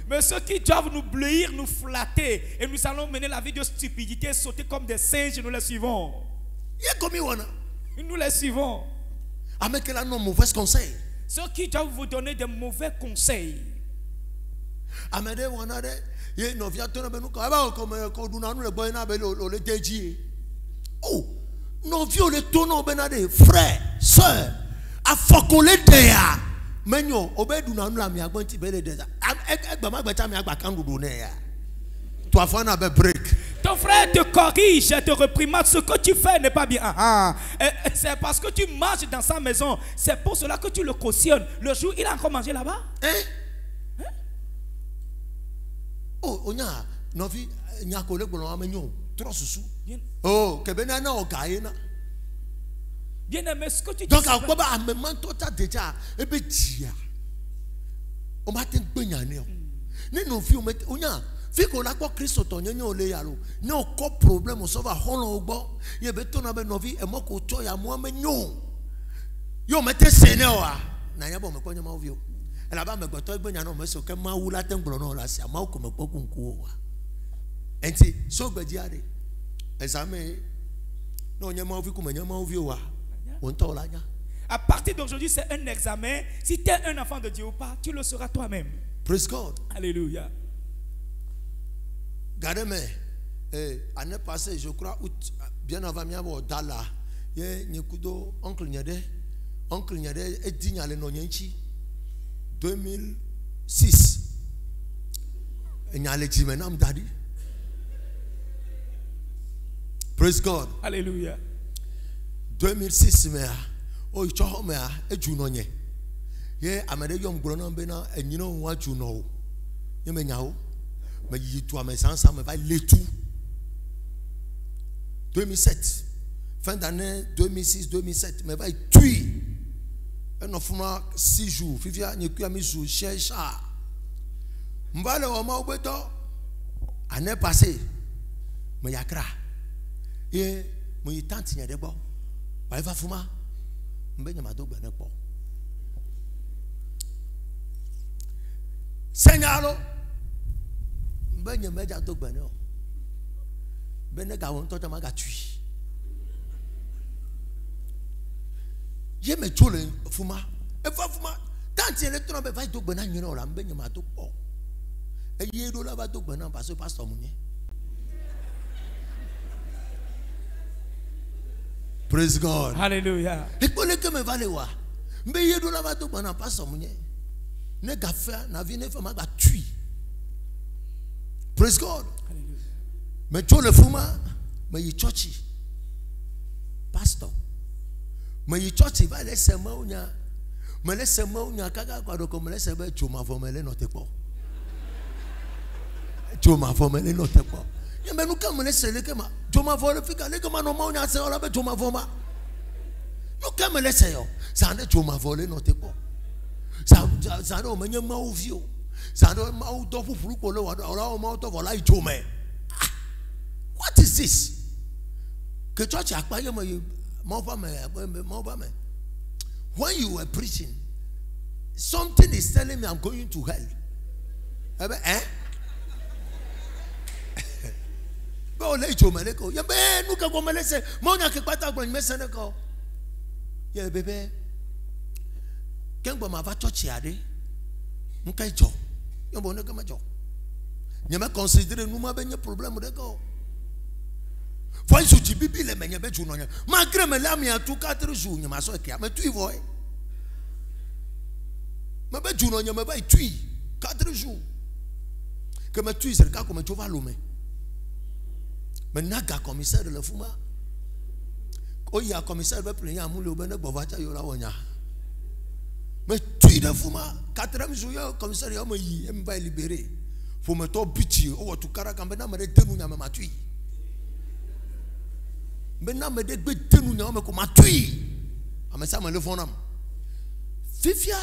Mais ceux qui doivent nous bleuir, nous flatter, et nous allons mener la vie de stupidité, sauter comme des singes, nous les suivons. Nous les suivons. Ceux qui doivent vous donner de mauvais conseils. Oh, non viole tono benade frère sœur afokole deya menyo obedu na nla mi agbonti bele deja egba magbeta mi agba kan dudu ne ya to afana be break. Ton frère te corrige, te réprimande, ce que tu fais n'est pas bien. C'est parce que tu manges dans sa maison, c'est pour cela que tu le cautionnes. Le jour il a encore mangé là-bas. Oh onya novi nya kole gbolo amenyo trop susu. Oh, que ben na o gaena. Bien aimé, ce que tu dis. Donc à quoi ba amement tota déjà e be dia. O ma ten gbenya ne o. Ne no fi o met onya fi ko la ko Kristo to nyenye o le ya lo. Ne o ko problem o so va holon ogbo. Ye be to na be no fi e mo ko to ya mo amenyo. Yo mete sene o a. Na ya bo me ko nyama o vi o. E la ba me gboto gbenya no me so ke ma wu la ten gboro no la si ama ko me ko kunku o wa. Enti so gbeji ade. À partir d'aujourd'hui, c'est un examen. Si tu es un enfant de Dieu ou pas, tu le seras toi-même. Praise God. Alléluia. Gardez-moi. Année passée, je crois, bien avant moi, Dala, oncle Nyade est digne à l'Enonyenchi. 2006. Et Nyale Jimenam Dadi. Praise God. Alléluia. 2006 mea o icho mea ejuno nye ye amade yom gboro be na enyino nwa juno ye menyawo me yitu amesansa me va letu 2007 fin d'année 2006 2007 me va tui en ofuma 6 jours fifia nyeku ami jour chercha mbale o ma obeto année passée me yakra et mon tante nya de bo ba va fuma mbe nya mado gba ne po senyalo mbe nya meja do gba ne o be ne ga won to ta ma ga tui ye me chole fuma e va fuma tante le tro be va do gba na nyi no la mbe nya mado po e ye do la va do gba na parce que pasteur munye. Praise God. Hallelujah. Et pour les que me valent wa, mais il y a de la bateau pendant pas son mouillé. Ne gaffa na vie ne fait ma tui. Praise God. Hallelujah. Mais tu le fuma, mais il chochi. Pastor. Mais il chochi va laisser maunya. Me laisser maunya kaga kwa doko me laisser be chuma formele note po. Chuma formele note po. Mais nous comme laisser le kema joma vole fika le kema no maunya se ola be joma voma nous comme laisser yo ça ne joma vole no te po ça no menye mau vio ça no mau do fufuru ko le wa ola mau to vola joma. What is this que church akpaye me mau ba me when you were preaching something is telling me I'm going to hell oh le chomele ko ye be nu ka gomele se mo nya ke pata gbon me se ne ko ye bebe ken gbo ma va church ade nka jo yo bo ne ka ma jo nye me considérer nu ma be nye problème de ko foi su ji bibi le menye be ju no nya ma kre me la mi atu 4 jours nye ma so ke ma tu voy Mais ben tu n'as pas tué 4 jours. Que me tue c'est le cas comme tu vas l'homme. Mais naga commissaire de la Fuma. Oh il y a commissaire va prendre un moule au bene bovacha yola wonya. Mais tue de Fuma 4e jour commissaire il m'a libéré. Faut me to pitié oh tu kara kambena me de nous nyama tue. Maintenant me de nous nyama ko ma tue. Ame ça me le fond. Fifia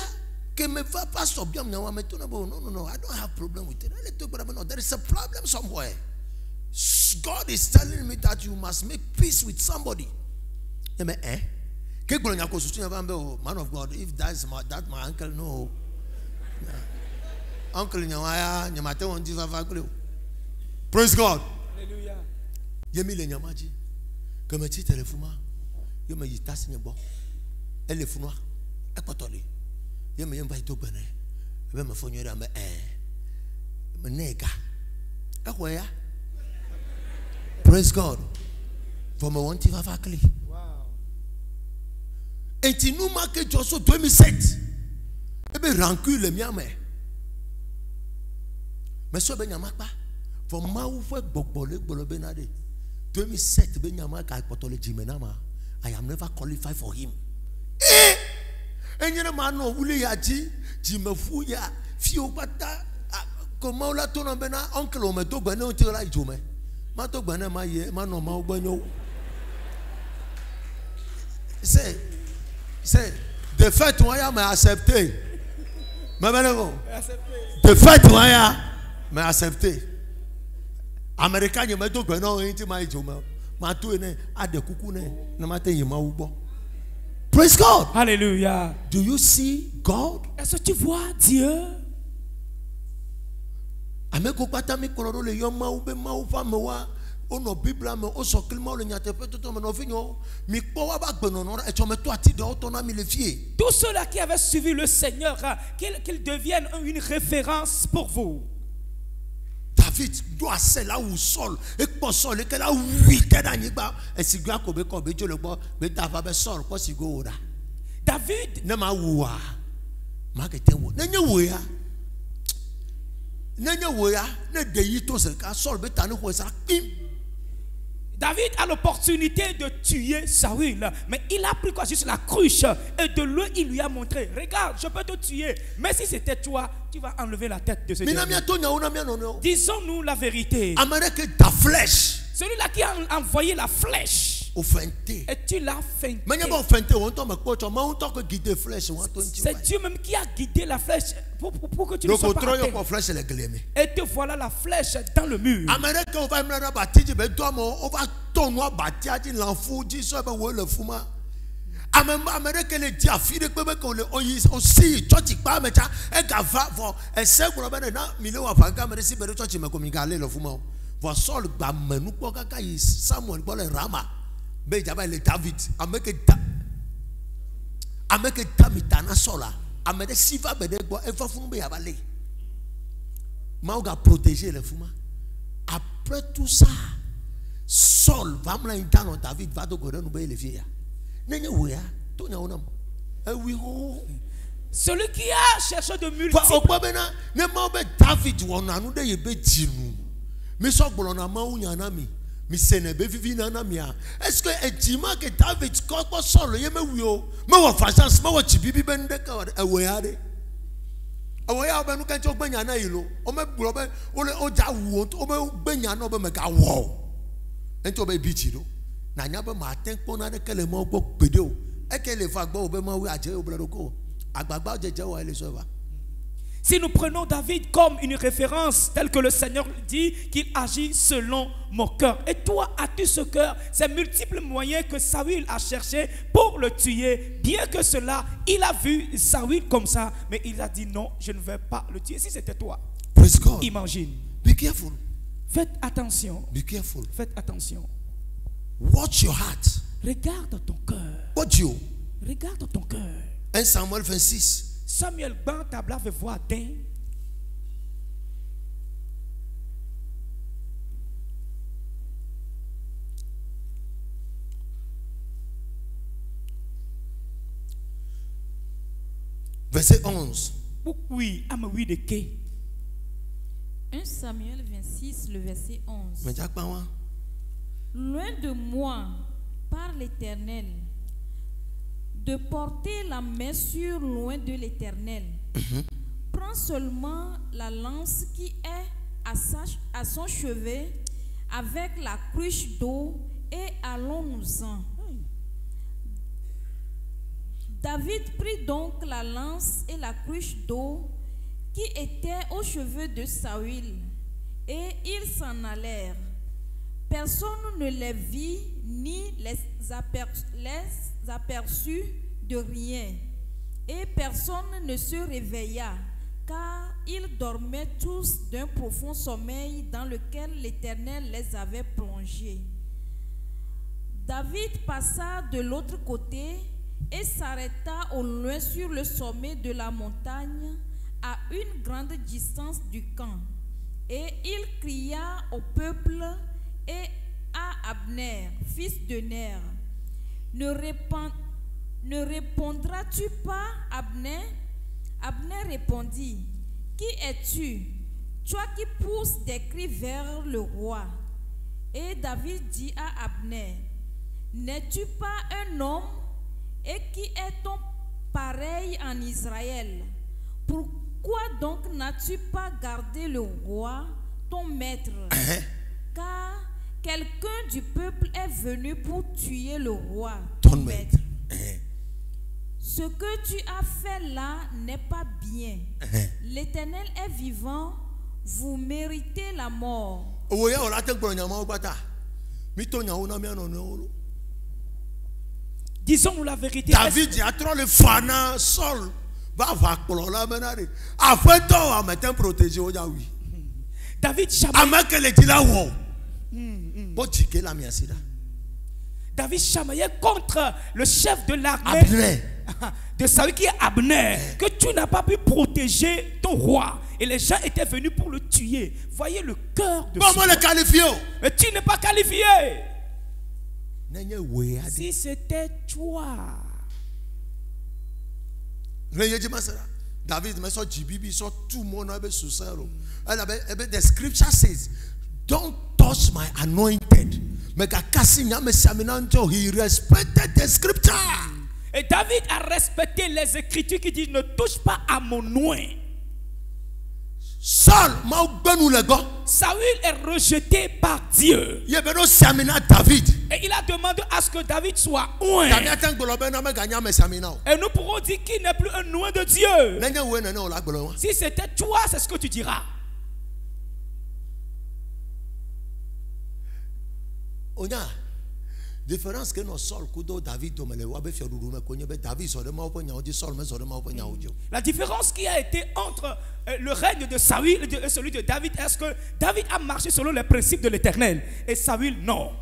que me va pas so bien nyama me tuna bo no I don't have problem with it. No, there is a problem somewhere. God is telling me that you must make peace with somebody. Man of God, if that's my uncle, no. Uncle, praise God. Hallelujah. Yemi nyamaji. Comme tu téléphone, yemi yitas nyebo. Elle est funwa. Ekotoli. Yemi yemba itobene. Ebe me fonyere ame menega. Ehoya. Praise God. For me want to fakli. Wow. Et tu nous marques Joshua 2007. Ebe rancule miame. Mais so be nyamaka. For ma ou fe gbogbo benade. 2007 be nyamaka potole jimenama. I am never qualified for him. Enyere ma no wuli ya ji jimefu ya fi opata comment la ton bena oncle o me to gbene o ti la ijome. Ma to gbene ma ye ma no ma ogbanyo. Say the fact why me accepter. Me benego. The fact why me accepter. America you me to gbene o ti ma ijome. Ma to ne ade kuku ne na ma te yima ugbo. Praise God. Hallelujah. Do you see God? Est-ce que tu vois Dieu? Ameko pata mi koloro le yoma ube ma ufa mewa ono bibla me o sokilma le nyate pe toto me no finyo mi po wa ba gbeno no e chome to ati de otona mi le fie. Tous ceux-là qui avaient suivi le Seigneur, qu'ils deviennent une référence pour vous. David doit se là où sol et pour sol et que là oui que d'aniba et si gars ko be Dieu le bo be David be sol ko si go ora. David na ma wuwa ma ke te wo na nya wo ya na de yi to se ka sol be tanu ko sa pim. David a l'opportunité de tuer Saül, mais il a pris quoi juste la cruche et de l'eau il lui a montré, regarde, je peux te tuer, mais si c'était toi, tu vas enlever la tête de ce dernier. Disons-nous la vérité. Celui-là qui a envoyé la flèche, et tu l'as feinté. C'est Dieu même qui a guidé la flèche pour que tu ne sois pas atteint. Et te voilà la flèche dans le mur. David protéger les fuma. Après tout ça, Saul va me l'entendre. David va te nous les filles. Celui qui a cherché de multiples. Est-ce que effectivement que David Saul si nous prenons David comme une référence, tel que le Seigneur dit qu'il agit selon mon cœur. Et toi, as-tu ce cœur? Ces multiples moyens que Saül a cherché pour le tuer. Bien que cela, il a vu Saül comme ça, mais il a dit non, je ne vais pas le tuer. Si c'était toi, imagine. Be careful. Faites attention. Be careful. Faites attention. Watch your heart. Regarde ton cœur. Watch you. Regarde ton cœur. 1 Samuel 26. Samuel ban tabla veut voir d'un. Verset 11. 1 Samuel 26, le verset 11. Loin de moi, par l'Éternel, de porter la main sur loin de l'Éternel. Prends seulement la lance qui est à son chevet avec la cruche d'eau et allons-nous-en. David prit donc la lance et la cruche d'eau qui étaient aux cheveux de Saül, et ils s'en allèrent. Personne ne les vit ni les aperçut de rien, et personne ne se réveilla, car ils dormaient tous d'un profond sommeil dans lequel l'Éternel les avait plongés. David passa de l'autre côté et s'arrêta au loin sur le sommet de la montagne, à une grande distance du camp. Et il cria au peuple et à Abner, fils de Ner: Ne répondras-tu pas, Abner? Abner répondit: Qui es-tu, toi qui pousses des cris vers le roi? Et David dit à Abner: N'es-tu pas un homme? Et qui est ton pareil en Israël? Pourquoi donc n'as-tu pas gardé le roi, ton maître? Car quelqu'un du peuple est venu pour tuer le roi, ton maître. Ce que tu as fait là n'est pas bien. L'Éternel est vivant, vous méritez la mort. Disons-nous la vérité. David a trop le fana sol. David chamaillait contre le chef de l'armée de Saül, qui est Abner, que tu n'as pas pu protéger ton roi. Et les gens étaient venus pour le tuer. Voyez le cœur de ce. Mais tu n'es pas qualifié. Si c'était toi. David, the scripture says, don't touch my anointed. He respected the scripture. Et David a respecté les écritures qui disent: ne touche pas à mon oint. Saül est rejeté par Dieu. Et il a demandé à ce que David soit oint. Et nous pourrons dire qu'il n'est plus un oint de Dieu. Si c'était toi, c'est ce que tu diras. Différence que nos sols David. La différence qui a été entre le règne de Saül et celui de David, est-ce que David a marché selon les principes de l'Éternel et Saül non?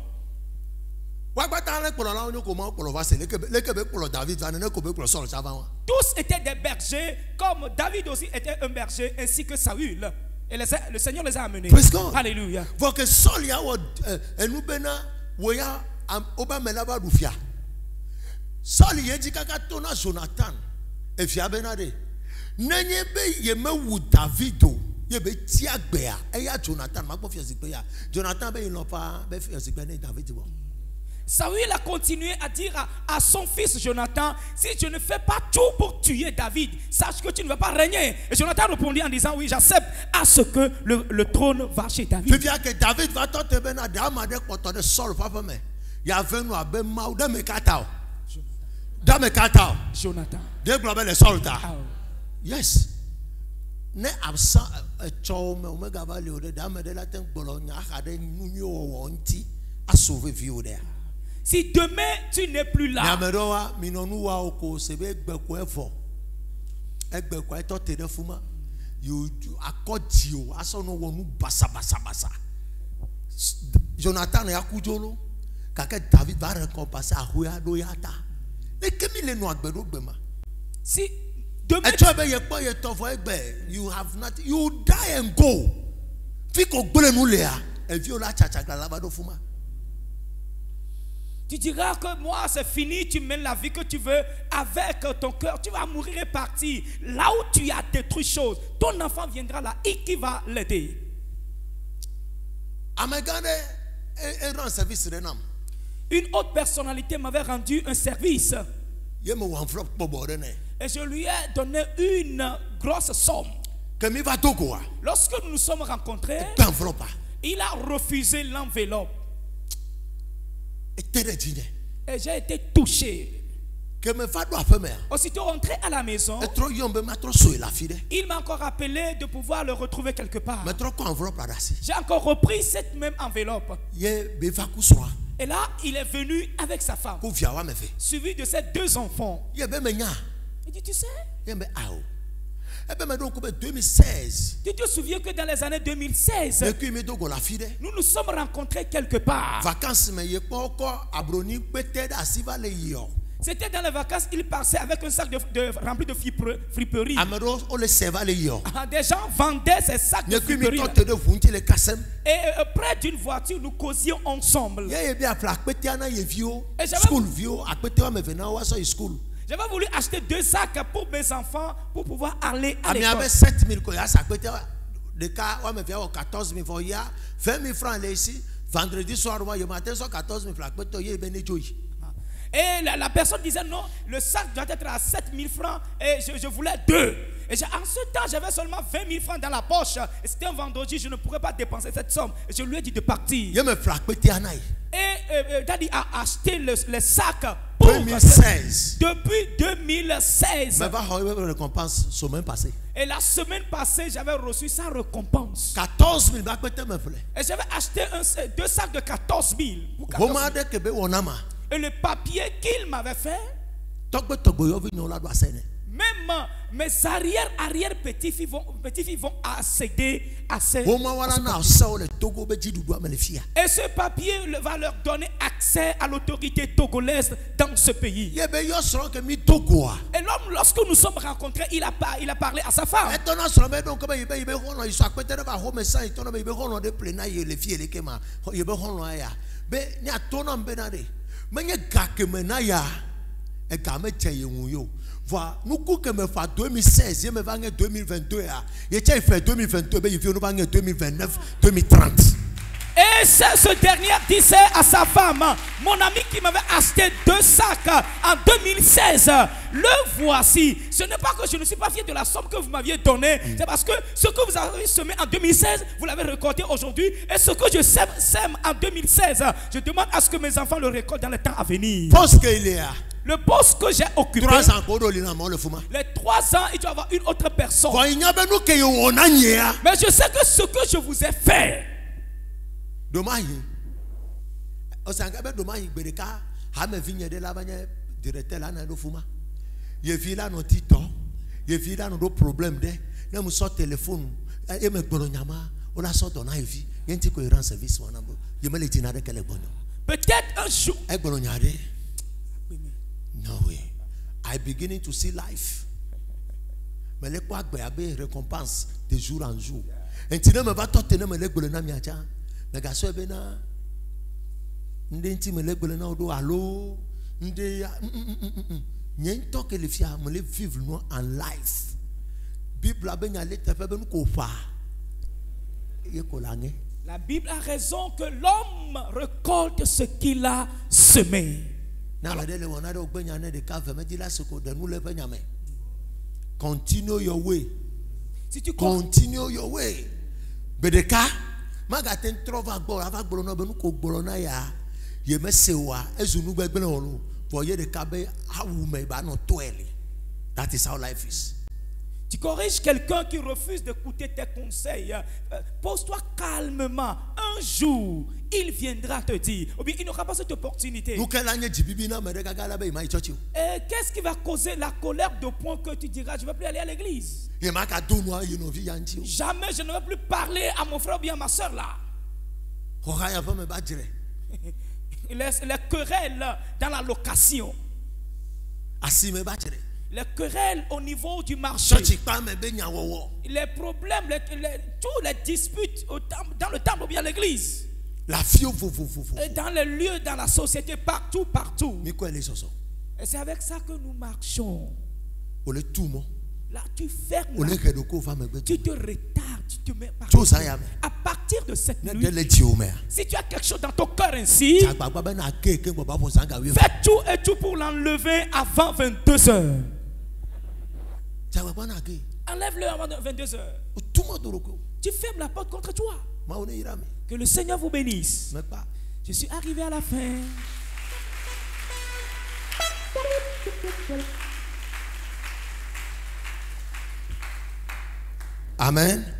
Tous étaient des bergers, comme David aussi était un berger, ainsi que Saül. Et le Seigneur les a amenés. Alléluia. Saul yedi kaka tona Jonathan efia benade nenye be yemewu Davido yebe tiagbea eya Jonathan magbo fi osigbe ya Jonathan be yin pa be fi osigbe ni David bo. Saül a continué à dire à son fils Jonathan: si je ne fais pas tout pour tuer David, sache que tu ne vas pas régner. Et Jonathan répondit en disant: oui, j'accepte, à ce que le trône va chez David. Puis bien que David va tenter benade amade poto de Saul papa me. Il y a venu à Bemau, Damekatao. Jonathan. Les soldats. Yes. Ne absent a chaume, Omega Valley, the dame de la Tempologne, had a new auntie, a sauvé vieux there. Si demain tu n'es plus là, Yameroa, Minonua, Oko, Sebek, Bequefo, Ekbequai, Tote Fuma, you accord you, I saw no one who basa. Jonathan Yakujolo. David va récompenser à Doyata. Mais que les noirs de Bema. Si demain you have nothing, you die and go. Fiko Golemulea, et viola Chacha Lavado Fuma. Tu diras que moi c'est fini, tu mènes la vie que tu veux avec ton cœur, tu vas mourir et partir. Là où tu as détruit choses, ton enfant viendra là et qui va l'aider. Une autre personnalité m'avait rendu un service. Et je lui ai donné une grosse somme. Lorsque nous nous sommes rencontrés, il a refusé l'enveloppe. Et j'ai été touché. Aussitôt rentré à la maison, il m'a encore appelé de pouvoir le retrouver quelque part. J'ai encore repris cette même enveloppe. Et là, il est venu avec sa femme, suivi de ses 2 enfants. Il dit, tu sais, tu te souviens que dans les années 2016, nous nous sommes rencontrés quelque part. C'était dans les vacances, il passait avec un sac rempli de friperies. Des gens vendaient ces sacs de friperies. Et près d'une voiture, nous causions ensemble. J'avais voulu acheter 2 sacs pour mes enfants pour pouvoir aller à l'école. Vendredi soir, moi, je m'attends sur 14 000 francs. Et la personne disait non, le sac doit être à 7 000 francs et je voulais 2. Et en ce temps, j'avais seulement 20 000 francs dans la poche. Et c'était un vendredi, je ne pourrais pas dépenser cette somme. Et je lui ai dit de partir. Et Daddy a acheté les sacs pour 2016. Depuis 2016. Et la semaine passée, j'avais reçu sa récompense. 14 000. Et j'avais acheté 2 sacs de 14 000. Et le papier qu'il m'avait fait, même mes arrière-petits-filles vont accéder à ces et ce papier va leur donner accès à l'autorité togolaise dans ce pays. Et l'homme, lorsque nous sommes rencontrés, il a parlé à sa femme. Voilà, nous que me fait 2016, je me vends 2022, il fait 2022, il fait 2029, 2030. Et ce dernier disait à sa femme, mon ami qui m'avait acheté 2 sacs en 2016, le voici. Ce n'est pas que je ne suis pas fier de la somme que vous m'aviez donnée, c'est parce que ce que vous avez semé en 2016, vous l'avez récolté aujourd'hui. Et ce que je sème en 2016, je demande à ce que mes enfants le récoltent dans le temps à venir. Parce qu'il est là. Le poste que j'ai occupé, les 3 ans, il doit y avoir une autre personne. Mais je sais que ce que je vous ai fait, dommage. Peut-être un jour. No way. I beginning to see life. Mais les quoi récompense de jour en jour. Et tu ne me vas pas tenir me les golena miacha. Mais garçon bena. Ndenti me les golena odo allo. Ndé. Niento que les filles me les vivre nous en life. Bible a ben yale te fait ben ko fa. La Bible a raison que l'homme récolte ce qu'il a semé. Continue your way. Si tu continue your way. Bedeka magaten trova gbo ava gbo no benu ko gbo na ya ye mesewa ezunu gbegbe na olu for ye de kabe awu me ba no toeli. That is how life is. Tu corriges quelqu'un qui refuse d'écouter tes conseils. Pose-toi calmement. Un jour, il viendra te dire, ou bien il n'aura pas cette opportunité. Qu'est-ce qui va causer la colère de point que tu diras, je ne vais plus aller à l'église? Jamais je ne vais plus parler à mon frère ou bien à ma soeur là. Les querelles dans la location. Les querelles au niveau du marché, les problèmes, tous les disputes dans le temple ou bien l'église. Et dans les lieux, dans la société, partout. Et c'est avec ça que nous marchons. Là, tu fermes. Tu te retardes, tu te mets par à partir de cette nuit. Si tu as quelque chose dans ton cœur ainsi, fais tout et tout pour l'enlever avant 22h. Enlève-le avant 22h. Tu fermes la porte contre toi. Que le Seigneur vous bénisse. Je suis arrivé à la fin. Amen.